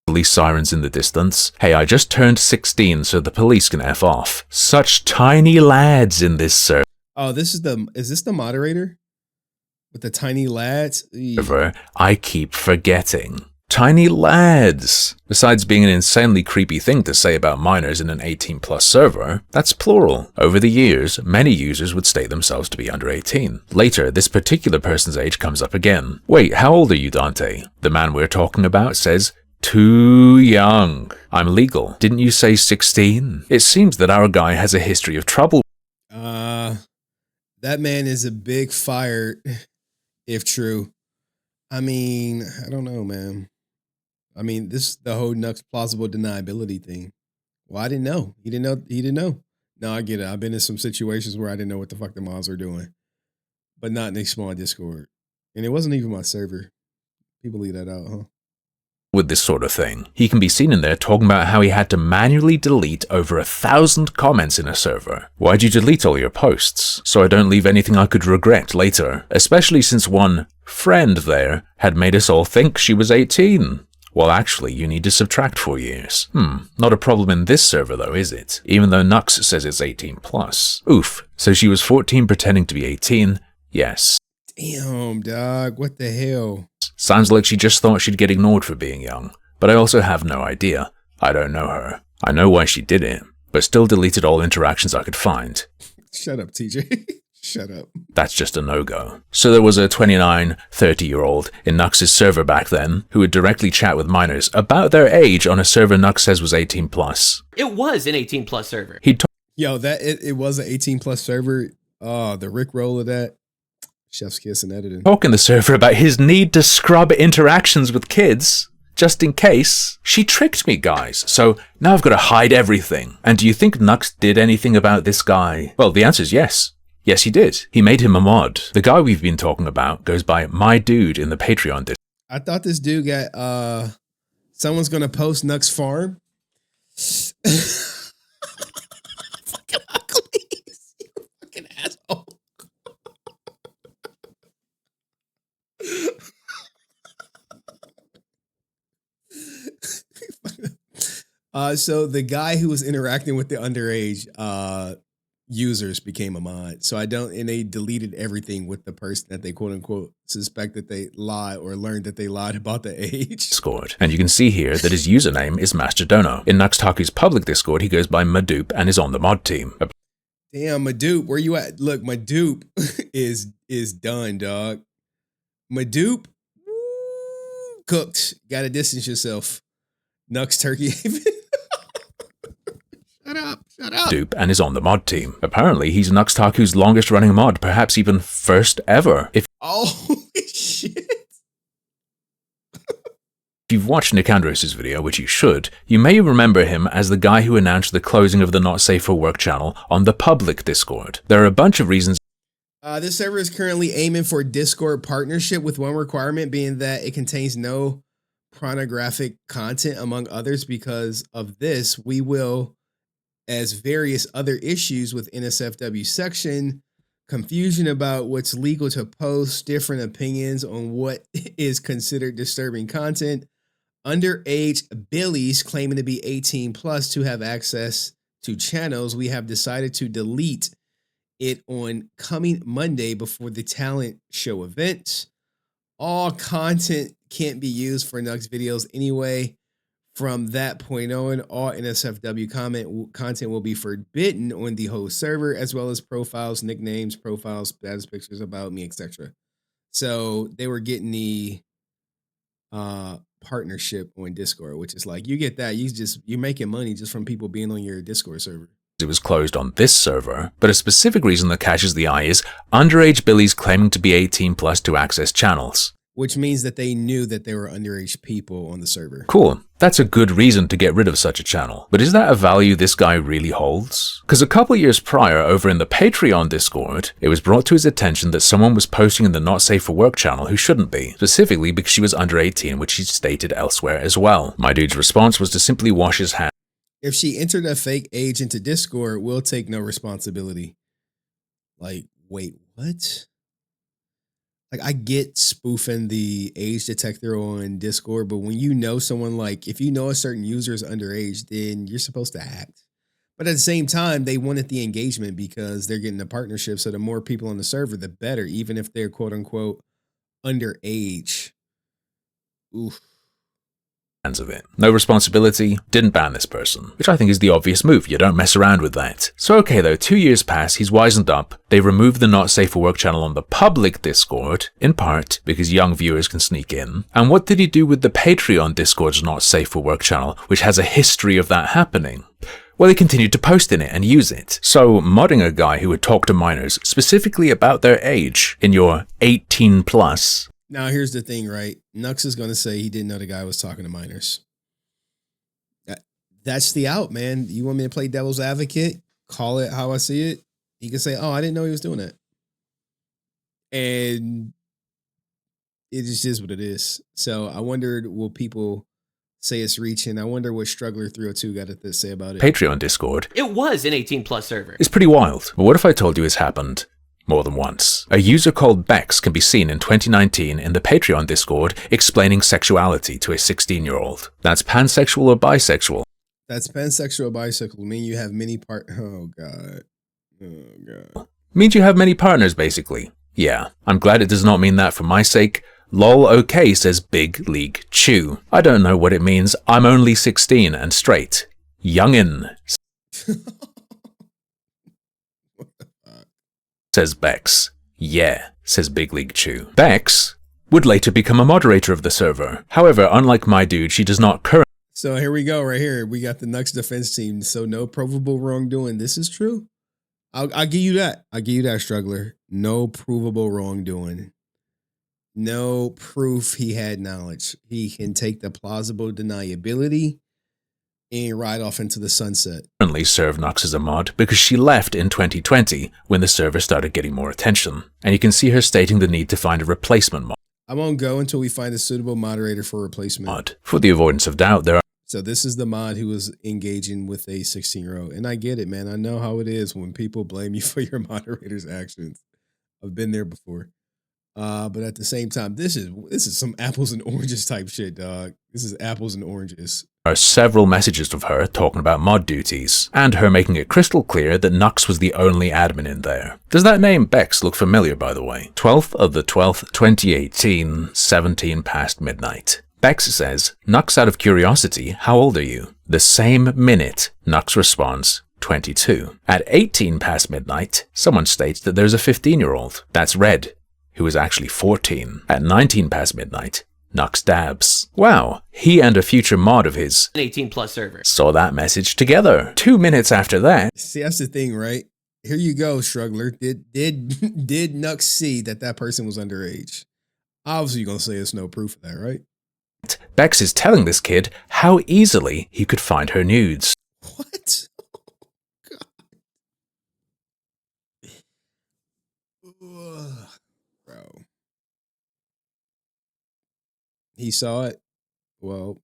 Police sirens in the distance. Hey, I just turned 16, so the police can F off. Such tiny lads in this server. Oh, is this the moderator? With the tiny lads? I keep forgetting. Tiny lads. Besides being an insanely creepy thing to say about minors in an 18 plus server, that's plural. Over the years, many users would state themselves to be under 18. Later, this particular person's age comes up again. Wait, how old are you, Dante? The man we're talking about says, too young. I'm legal. Didn't you say 16? It seems that our guy has a history of trouble. That man is a big fire, if true. I mean, I don't know, man. I mean, this is the whole Nux plausible deniability thing. Well, I didn't know. He didn't know. No, I get it. I've been in some situations where I didn't know what the fuck the mods were doing. But not in a small Discord. And it wasn't even my server. People leave that out, huh? With this sort of thing. He can be seen in there talking about how he had to manually delete over 1,000 comments in a server. Why'd you delete all your posts? So I don't leave anything I could regret later. Especially since one friend there had made us all think she was 18. Well, actually, you need to subtract 4 years. Not a problem in this server though, is it? Even though Nux says it's 18 plus. Oof. So she was 14 pretending to be 18? Yes. Damn, dog. What the hell? Sounds like she just thought she'd get ignored for being young. But I also have no idea. I don't know her. I know why she did it, but still deleted all interactions I could find. Shut up, TJ. Shut up. That's just a no-go. So there was a 29, 30-year-old in Nux's server back then who would directly chat with minors about their age on a server Nux says was 18 plus. It was an 18 plus server. Yo, it was an 18 plus server. Oh, the Rickroll of that. Chef's kiss and editing. Talk in the server about his need to scrub interactions with kids, just in case. She tricked me, guys, so now I've got to hide everything. And do you think Nux did anything about this guy? Well, the answer is yes. Yes, he did. He made him a mod. The guy we've been talking about goes by My Dude in the Patreon Discord. I thought this dude got, someone's going to post Nux Farm. Fucking ugly. You fucking asshole. So the guy who was interacting with the underage users became a mod. So and they deleted everything with the person that they quote unquote suspect that they lied or learned that they lied about the age. Discord. And you can see here that his username is Masterdono. In Nux Taku's public Discord, he goes by Madoop and is on the mod team. Damn, Madoop, where you at? Look, Madoop is done, dog. Madoop, cooked. Gotta distance yourself. Nux Turkey. Shut up. Dupe and is on the mod team. Apparently, he's Nux Taku's longest running mod, perhaps even first ever. Holy shit. If you've watched Nicandros' video, which you should, you may remember him as the guy who announced the closing of the Not Safe for Work channel on the public Discord. There are a bunch of reasons. This server is currently aiming for Discord partnership, with one requirement being that it contains no pornographic content, among others. Because of this, we will, as various other issues with NSFW section, confusion about what's legal to post, different opinions on what is considered disturbing content, underage billies claiming to be 18 plus to have access to channels. We have decided to delete it on coming Monday before the talent show event. All content can't be used for Nux videos anyway. From that point on, all NSFW content will be forbidden on the host server, as well as profiles, nicknames, profiles, status pictures about me, etc. So they were getting the partnership on Discord, which is like, you get that, you're making money just from people being on your Discord server. It was closed on this server, but a specific reason that catches the eye is underage billies claiming to be 18 plus to access channels. Which means that they knew that there were underage people on the server. Cool. That's a good reason to get rid of such a channel. But is that a value this guy really holds? Because a couple years prior, over in the Patreon Discord, it was brought to his attention that someone was posting in the Not Safe for Work channel who shouldn't be, specifically because she was under 18, which he stated elsewhere as well. My dude's response was to simply wash his hands. If she entered a fake age into Discord, we'll take no responsibility. Like, wait, what? Like, I get spoofing the age detector on Discord, but when you know someone, like, if you know a certain user is underage, then you're supposed to act. But at the same time, they wanted the engagement because they're getting a partnership. So the more people on the server, the better, even if they're quote unquote underage. Oof. Of it. No responsibility, didn't ban this person, which I think is the obvious move. You don't mess around with that. So okay though, 2 years pass, he's wisened up, they removed the Not Safe for Work channel on the public Discord, in part because young viewers can sneak in. And what did he do with the Patreon Discord's Not Safe for Work channel, which has a history of that happening? Well, he continued to post in it and use it. So, modding a guy who would talk to minors, specifically about their age, in your 18 plus, now, here's the thing, right? Nux is going to say he didn't know the guy was talking to minors. That's the out, man. You want me to play devil's advocate? Call it how I see it. He can say, oh, I didn't know he was doing that. And it just is what it is. So I wondered, will people say it's reaching? I wonder what Struggler 302 got to say about it. Patreon Discord. It was an 18 plus server. It's pretty wild. But what if I told you it's happened more than once? A user called Bex can be seen in 2019 in the Patreon Discord explaining sexuality to a 16-year-old. That's pansexual or bisexual. That's pansexual or bisexual. Mean you have many Oh god. Means you have many partners, basically. Yeah, I'm glad it does not mean that for my sake. Lol okay, says Big League Chew. I don't know what it means. I'm only 16 and straight. Youngin. Says Bex. Yeah, says Big League Chew. Bex would later become a moderator of the server. However, unlike my dude, she does not currently. So here we go, right here. We got the Nux defense team. So no provable wrongdoing. This is true. I'll give you that. I'll give you that, Struggler. No provable wrongdoing. No proof he had knowledge. He can take the plausible deniability and ride off into the sunset. Currently serve Nux as a mod because she left in 2020 when the server started getting more attention. And you can see her stating the need to find a replacement mod. I won't go until we find a suitable moderator for replacement. For the avoidance of doubt, there are. So this is the mod who was engaging with a 16-year-old. And I get it, man. I know how it is when people blame you for your moderator's actions. I've been there before. But at the same time, this is some apples and oranges type shit, dog. This is apples and oranges. are several messages of her talking about mod duties, and her making it crystal clear that Nux was the only admin in there. Does that name Bex look familiar, by the way? 12th of the 12th, 2018, 17 past midnight. Bex says, Nux, out of curiosity, how old are you? The same minute, Nux responds, 22. At 18 past midnight, someone states that there's a 15-year-old. That's Red, who is actually 14. At 19 past midnight, Nux dabs. Wow, he and a future mod of his, An 18+ server, saw that message together. 2 minutes after that, See, that's the thing, right? Here you go, struggler. Did Nux see that person was underage? Obviously, you're gonna say there's no proof of that, right? Bex is telling this kid how easily he could find her nudes. What? Oh, God. Bro. He saw it. Well,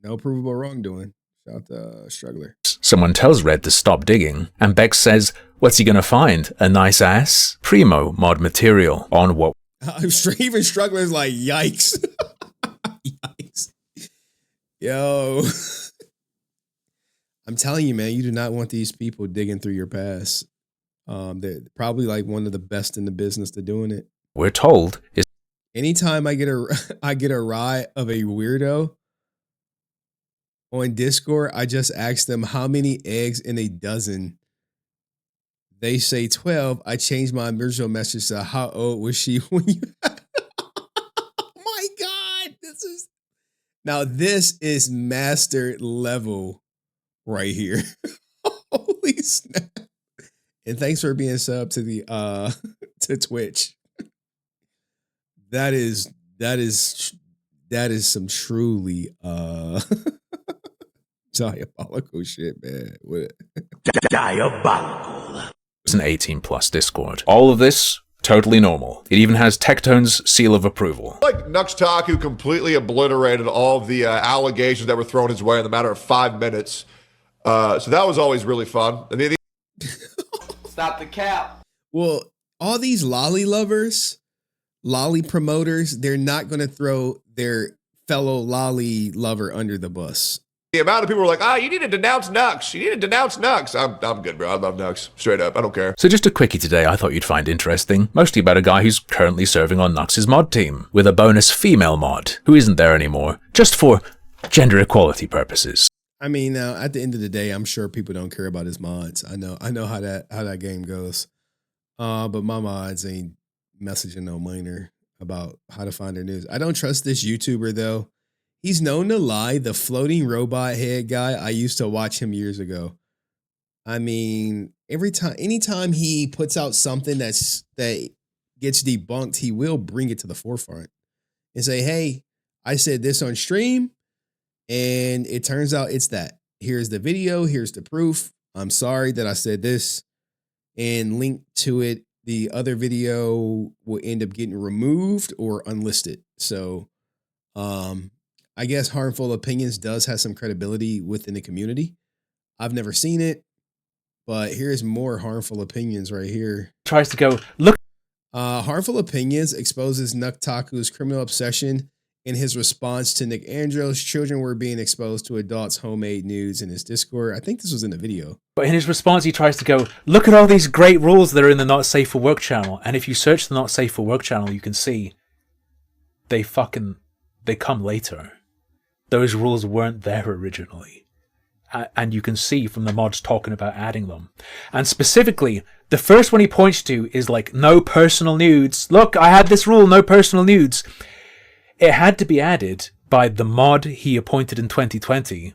no provable wrongdoing. Shout out to struggler. Someone tells Red to stop digging, and Bex says, what's he gonna find? A nice ass? Primo mod material on what Even struggler's like, yikes. Yikes. Yo. I'm telling you, man, you do not want these people digging through your past. They're probably like one of the best in the business to doing it. we're told is Anytime I get a ride of a weirdo on Discord, I just ask them how many eggs in a dozen. They say 12. I change my original message to how old was she when you Oh my God. This is master level right here. Holy snap. And thanks for being sub to the to Twitch. That is some truly diabolical shit, man. Diabolical. It's an 18+ Discord. All of this, totally normal. It even has Tectone's seal of approval. Like Nux Taku completely obliterated all of the allegations that were thrown his way in the matter of 5 minutes. So that was always really fun. And Stop the cap. Well, all these lolly lovers, lolly promoters, they're not going to throw their fellow lolly lover under the bus. the amount of people were like, you need to denounce Nux. You need to denounce Nux. I'm good, bro. I love Nux. Straight up. I don't care. So just a quickie today I thought you'd find interesting, mostly about a guy who's currently serving on Nux's mod team, with a bonus female mod, who isn't there anymore, just for gender equality purposes. I mean, at the end of the day, I'm sure people don't care about his mods. I know how that game goes. But my mods ain't messaging no minor about how to find their news. I don't trust this YouTuber though. He's known to lie. The floating robot head guy. I used to watch him years ago. I mean, anytime he puts out something that gets debunked, he will bring it to the forefront and say, "Hey, I said this on stream, and it turns out it's that. Here's the video. Here's the proof. I'm sorry that I said this," and link to it. The other video will end up getting removed or unlisted. So, I guess Harmful Opinions does have some credibility within the community. I've never seen it, but here's more Harmful Opinions right here. Tries to go, look. Harmful Opinions exposes Nux Taku's criminal obsession in his response to Nick Andros. Children were being exposed to adults' homemade nudes in his Discord. I think this was in the video. But in his response, he tries to go, look at all these great rules that are in the Not Safe for Work channel. And if you search the Not Safe for Work channel, you can see they come later. Those rules weren't there originally. And you can see from the mods talking about adding them. And specifically, the first one he points to is like, no personal nudes. Look, I had this rule, no personal nudes. It had to be added by the mod he appointed in 2020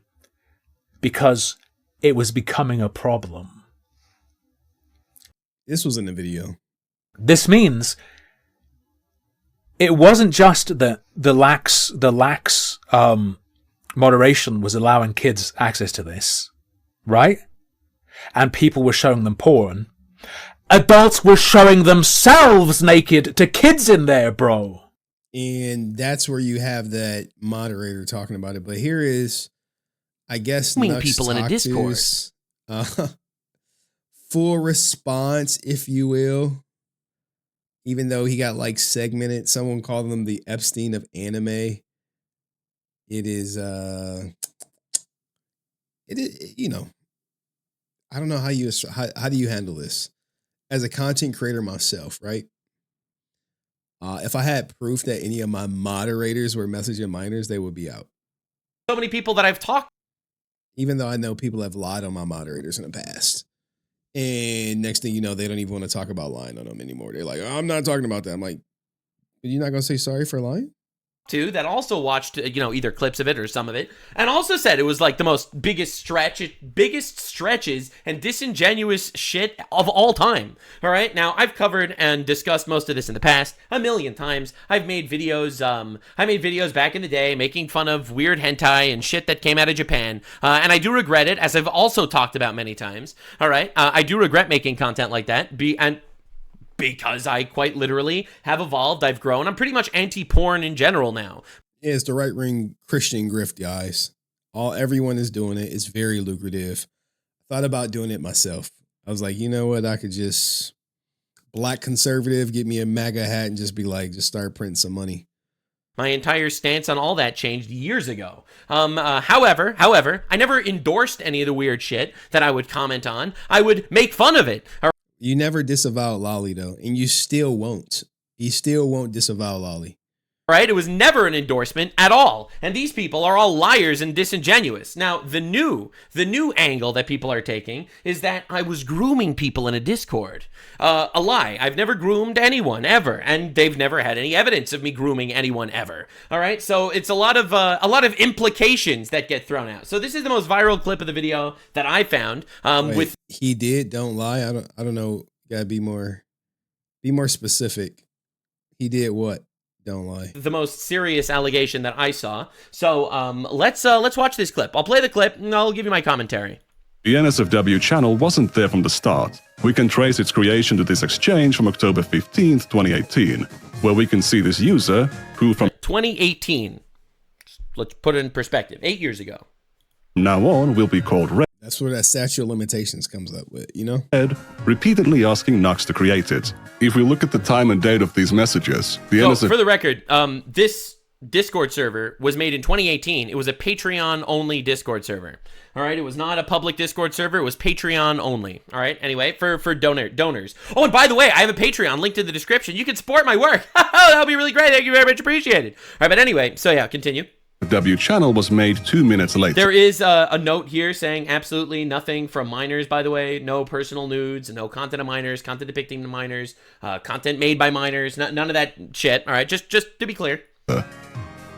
because it was becoming a problem. This was in the video. This means it wasn't just that the lax moderation was allowing kids access to this, right? And people were showing them porn. Adults were showing themselves naked to kids in there, bro. And that's where you have that moderator talking about it. But here is, I guess, Nux people in a Discord. Full response, if you will. Even though he got like segmented, someone called him the Epstein of anime. It is you know, I don't know how do you handle this as a content creator myself, right? If I had proof that any of my moderators were messaging minors, they would be out. So many people that I've talked. Even though I know people have lied on my moderators in the past. And next thing you know, they don't even want to talk about lying on them anymore. They're like, oh, I'm not talking about that. I'm like, you're not going to say sorry for lying? Too, that also watched, you know, either clips of it or some of it, and also said it was like the most biggest stretches and disingenuous shit of all time. All right, now I've covered and discussed most of this in the past a million times. I've made videos. I made videos back in the day making fun of weird hentai and shit that came out of Japan, and I do regret it, as I've also talked about many times. All right, I do regret making content like that. Because I quite literally have evolved, I've grown. I'm pretty much anti-porn in general now. Yeah, it's the right ring Christian grift, guys. Everyone is doing it. It's very lucrative. I thought about doing it myself. I was like, you know what? I could just black conservative, get me a MAGA hat and just be like, just start printing some money. My entire stance on all that changed years ago. However, I never endorsed any of the weird shit that I would comment on. I would make fun of it. You never disavow Lolly though, and you still won't. You still won't disavow Lolly. Right? It was never an endorsement at all. And these people are all liars and disingenuous. Now, the new angle that people are taking is that I was grooming people in a Discord. A lie. I've never groomed anyone ever, and they've never had any evidence of me grooming anyone ever. All right? So it's a lot of implications that get thrown out. So this is the most viral clip of the video that I found. Wait, he did. Don't lie. I don't know. Gotta be more specific. He did what? Don't lie. The most serious allegation that I saw. So let's watch this clip. I'll play the clip and I'll give you my commentary. The NSFW channel wasn't there from the start. We can trace its creation to this exchange from October 15th, 2018, where we can see this user who from 2018, let's put it in perspective, 8 years ago. Now on will be called Red. That's where that statute of limitations comes up with, you know? Red, repeatedly asking Nux to create it. If we look at the time and date of these messages, for the record, this Discord server was made in 2018. It was a Patreon-only Discord server. All right, it was not a public Discord server. It was Patreon only. All right, anyway, for donors. Oh, and by the way, I have a Patreon linked in the description. You can support my work. That would be really great. Thank you very much. Appreciated. All right, but anyway, so yeah, continue. The W channel was made 2 minutes later. There is a note here saying absolutely nothing from minors, by the way. No personal nudes, no content of minors, content depicting the minors, content made by minors, none of that shit. All right, just to be clear.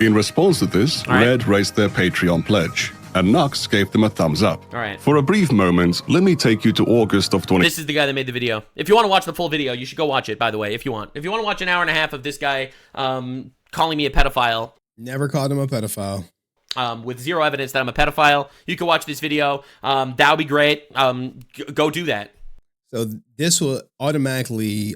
In response to this, Red raised their Patreon pledge, and Nux gave them a thumbs up. All right. For a brief moment, let me take you to August of 20... This is the guy that made the video. If you want to watch the full video, you should go watch it, by the way, if you want. If you want to watch an hour and a half of this guy calling me a pedophile... Never called him a pedophile. With zero evidence that I'm a pedophile, you can watch this video. That would be great. Go do that. So this will automatically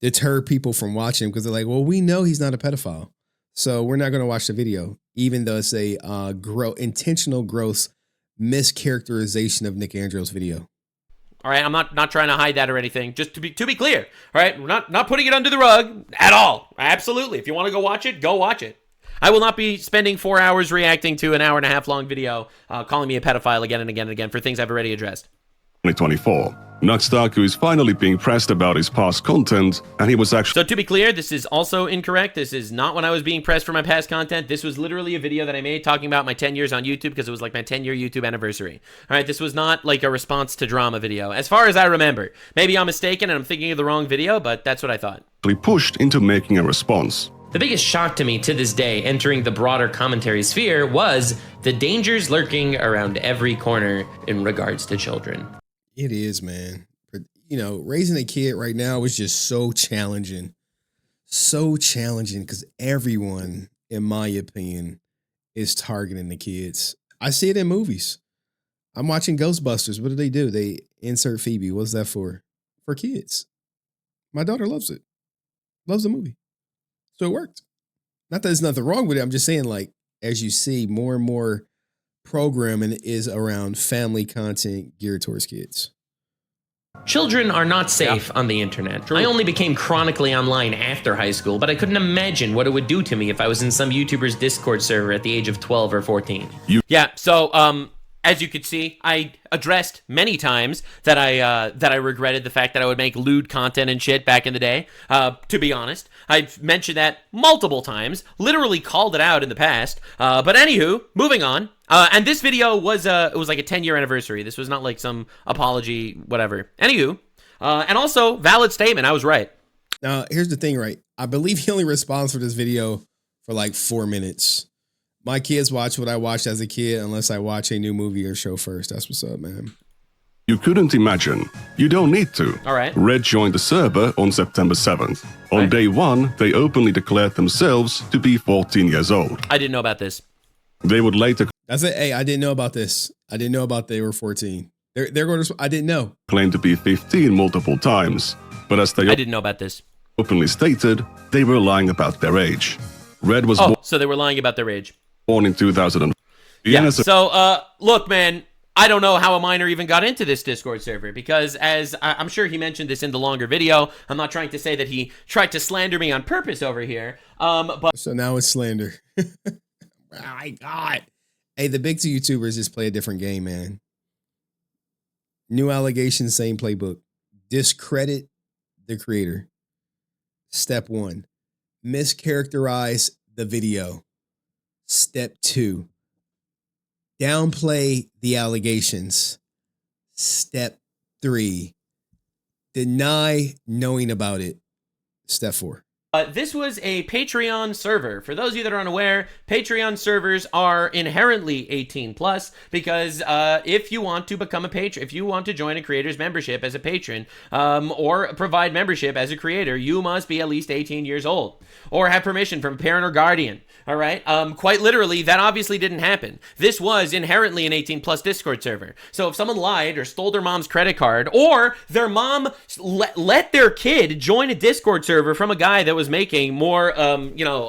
deter people from watching because they're like, well, we know he's not a pedophile. So we're not going to watch the video, even though it's a intentional gross mischaracterization of Nick Andrews' video. All right, I'm not trying to hide that or anything. Just to be clear, all right, we're not putting it under the rug at all. Absolutely, if you want to go watch it, go watch it. I will not be spending 4 hours reacting to an hour and a half long video, calling me a pedophile again and again and again for things I've already addressed. 2024. Nux Taku is finally being pressed about his past content, and he was actually... So to be clear, this is also incorrect. This is not when I was being pressed for my past content. This was literally a video that I made talking about my 10 years on YouTube because it was like my 10-year YouTube anniversary. All right, this was not like a response to drama video, as far as I remember. Maybe I'm mistaken and I'm thinking of the wrong video, but that's what I thought. ...pushed into making a response. The biggest shock to me to this day entering the broader commentary sphere was the dangers lurking around every corner in regards to children. It is, man. You know, raising a kid right now is just so challenging. So challenging because everyone, in my opinion, is targeting the kids. I see it in movies. I'm watching Ghostbusters. What do? They insert Phoebe. What's that for? For kids. My daughter loves it. Loves the movie. So it worked. Not that there's nothing wrong with it. I'm just saying, like, as you see, more and more programming is around family content geared towards kids. Children are not safe on the internet. True. I only became chronically online after high school, but I couldn't imagine what it would do to me if I was in some YouTuber's Discord server at the age of 12 or 14. Yeah, so, as you could see, I addressed many times that I regretted the fact that I would make lewd content and shit back in the day. To be honest, I've mentioned that multiple times, literally called it out in the past. But anywho, moving on. And this video was it was like a 10-year anniversary. This was not like some apology, whatever. Anywho, and also valid statement. I was right. Now, here's the thing, right? I believe he only responds for this video for like 4 minutes. My kids watch what I watched as a kid unless I watch a new movie or show first. That's what's up, man. You couldn't imagine. You don't need to. All right. Red joined the server on September 7th. On day 1, they openly declared themselves to be 14 years old. I didn't know about this. They would later... That's it. Hey, I didn't know about this. I didn't know about they were 14. They're going to... I didn't know. ...claim to be 15 multiple times. But as they... I didn't know about this. ...openly stated, they were lying about their age. Red was... Oh, so they were lying about their age. ...born in 2000. Yeah, so, look, man... I don't know how a minor even got into this Discord server because as I'm sure he mentioned this in the longer video, I'm not trying to say that he tried to slander me on purpose over here. But so now it's slander. My God. Hey, the big two YouTubers just play a different game, man. New allegations, same playbook. Discredit the creator. Step 1. Mischaracterize the video. Step 2. Downplay the allegations. Step 3. Deny knowing about it. Step 4. This was a Patreon server. For those of you that are unaware, Patreon servers are inherently 18 plus because if you want to become a patron, if you want to join a creator's membership as a patron or provide membership as a creator, you must be at least 18 years old or have permission from a parent or guardian. All right. Quite literally, that obviously didn't happen. This was inherently an 18 plus Discord server. So if someone lied or stole their mom's credit card or their mom let their kid join a Discord server from a guy that was making more,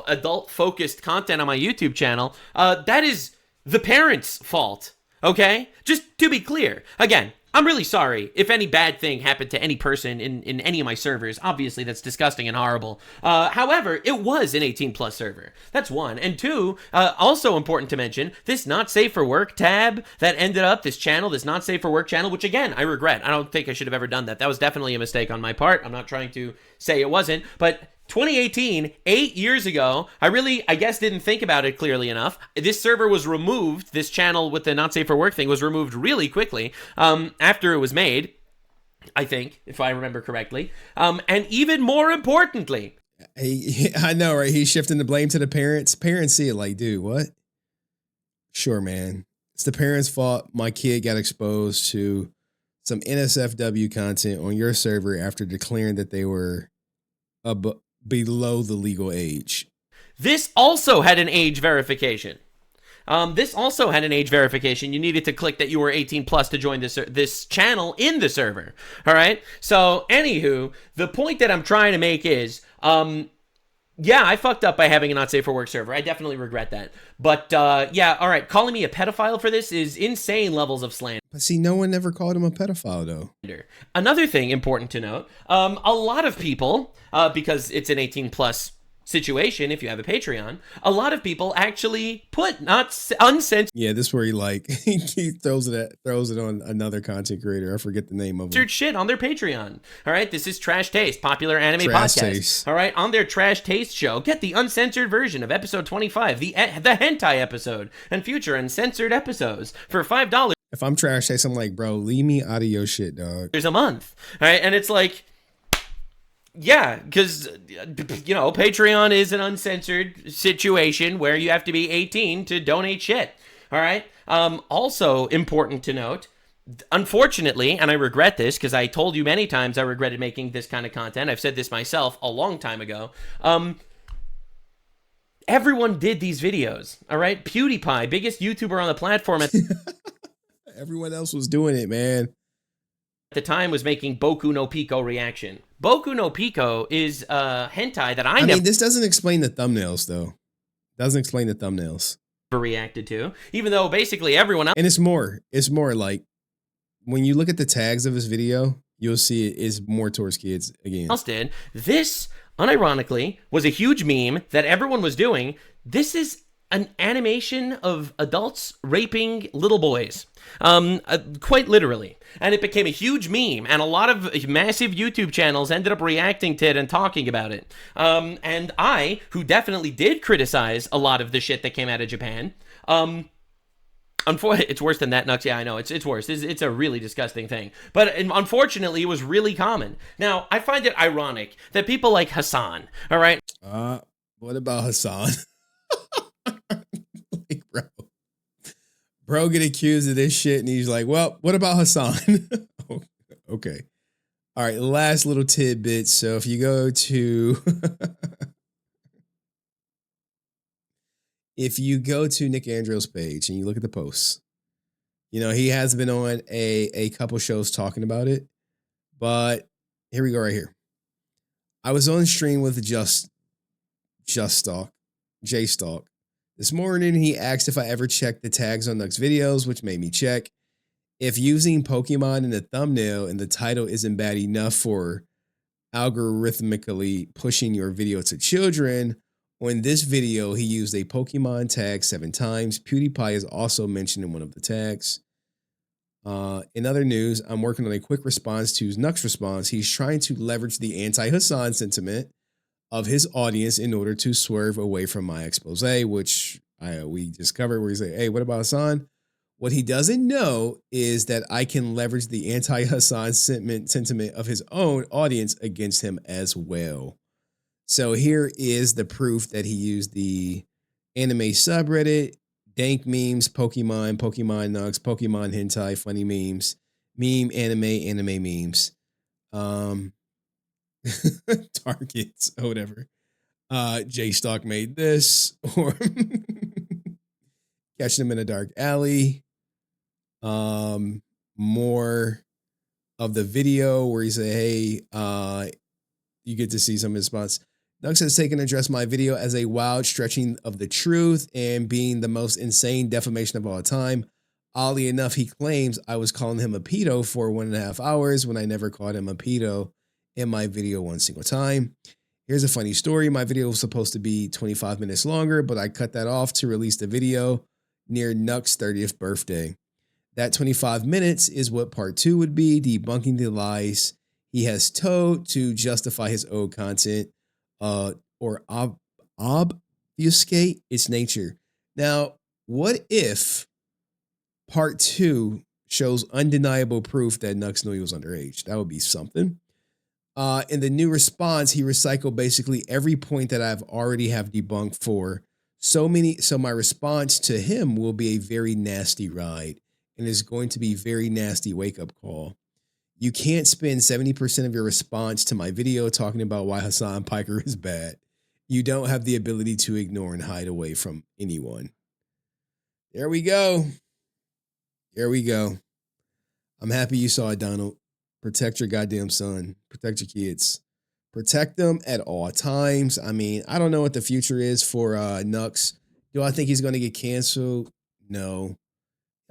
adult focused content on my YouTube channel, that is the parents' fault. Okay. Just to be clear, again, I'm really sorry if any bad thing happened to any person in any of my servers. Obviously, that's disgusting and horrible. However, it was an 18 plus server. That's one. And two, also important to mention, this not safe for work tab that ended up this channel, this not safe for work channel, which again, I regret. I don't think I should have ever done that. That was definitely a mistake on my part. I'm not trying to say it wasn't, but 2018, 8 years ago, I guess didn't think about it clearly enough. This server was removed, this channel with the not safe for work thing was removed really quickly after it was made, I think, if I remember correctly. And even more importantly... I know, right? He's shifting the blame to the parents. Parents see it like, dude, what? Sure, man. It's the parents' fault. My kid got exposed to some NSFW content on your server after declaring that they were below the legal age. This also had an age verification. You needed to click that you were 18 plus to join this channel in the server. All right. So anywho, the point that I'm trying to make is, yeah, I fucked up by having a not safe for work server. I definitely regret that. But yeah, all right. Calling me a pedophile for this is insane levels of slander. But see, no one ever called him a pedophile, though. Another thing important to note, a lot of people, because it's an 18 plus situation, if you have a Patreon, a lot of people actually put not uncensored. Yeah, this is where he throws it on another content creator. I forget the name of it. Shit on their Patreon. All right, this is Trash Taste, popular anime podcast. All right, on their Trash Taste show, get the uncensored version of episode 25, the hentai episode, and future uncensored episodes for $5. If I'm Trash Taste, I'm like, bro, leave me out of your shit, dog. There's a month. All right, and it's like, yeah, because, Patreon is an uncensored situation where you have to be 18 to donate shit. All right. Also important to note, unfortunately, and I regret this because I told you many times I regretted making this kind of content. I've said this myself a long time ago. Everyone did these videos. All right. PewDiePie, biggest YouTuber on the platform. Everyone else was doing it, man. At the time was making Boku no Pico reaction. Boku no Pico is hentai that I mean, this doesn't explain the thumbnails, though. Doesn't explain the thumbnails. Never reacted to, even though basically everyone else. And it's more like when you look at the tags of his video, you'll see it is more towards kids again. Else did. This, unironically, was a huge meme that everyone was doing. This is an animation of adults raping little boys. Quite literally. And it became a huge meme, and a lot of massive YouTube channels ended up reacting to it and talking about it. And I, who definitely did criticize a lot of the shit that came out of Japan, unfortunately, it's worse than that, Nux. Yeah, I know, it's worse. It's a really disgusting thing. But unfortunately, it was really common. Now, I find it ironic that people like Hassan, all right? What about Hassan? Like, bro get accused of this shit, and he's like, well, what about Hassan? Okay. All right, last little tidbit. So if you go to if you go to Nick Andrews' page and you look at the posts, you know, he has been on a couple shows talking about it. But here we go right here. I was on stream with J-Stalk. This morning, he asked if I ever checked the tags on Nux videos, which made me check. If using Pokemon in the thumbnail and the title isn't bad enough for algorithmically pushing your video to children, on this video, he used a Pokemon tag 7 times. PewDiePie is also mentioned in one of the tags. In other news, I'm working on a quick response to his Nux response. He's trying to leverage the anti-Hassan sentiment of his audience in order to swerve away from my expose, which we just covered, where he's like, hey, what about Hassan? What he doesn't know is that I can leverage the anti-Hassan sentiment of his own audience against him as well. So here is the proof that he used the anime subreddit, dank memes, Pokemon Nux, Pokemon hentai, funny memes, anime memes. Targets or whatever. J-Stock made this, or catching him in a dark alley. More of the video where he said, hey, you get to see some of his spots. Nux has taken to address my video as a wild stretching of the truth and being the most insane defamation of all time. Oddly enough, he claims I was calling him a pedo for 1.5 hours when I never called him a pedo in my video one single time. Here's a funny story. My video was supposed to be 25 minutes longer, but I cut that off to release the video near Nux' 30th birthday. That 25 minutes is what part 2 would be, debunking the lies he has told to justify his old content or obfuscate its nature. Now, what if part 2 shows undeniable proof that Nux knew he was underage? That would be something. In the new response, he recycled basically every point that I've already have debunked for. So my response to him will be a very nasty ride and is going to be very nasty wake-up call. You can't spend 70% of your response to my video talking about why Hassan Piker is bad. You don't have the ability to ignore and hide away from anyone. There we go. There we go. I'm happy you saw it, Donald. Protect your goddamn son. Protect your kids. Protect them at all times. I mean, I don't know what the future is for Nux. Do I think he's going to get canceled? No.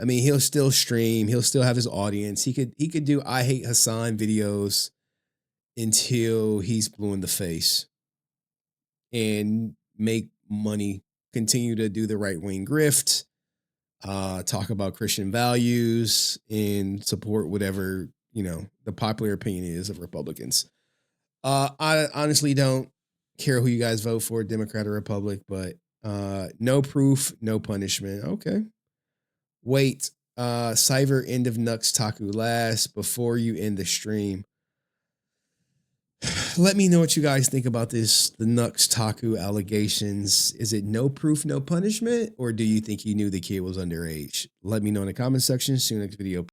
I mean, he'll still stream. He'll still have his audience. He could do I Hate Hassan videos until he's blue in the face and make money, continue to do the right-wing grift, talk about Christian values, and support whatever, you know, the popular opinion is of Republicans. I honestly don't care who you guys vote for, Democrat or Republic, but no proof, no punishment. Okay. Wait, Cyber end of Nux Taku last before you end the stream. Let me know what you guys think about this, the Nux Taku allegations. Is it no proof, no punishment? Or do you think he knew the kid was underage? Let me know in the comment section. See you next video.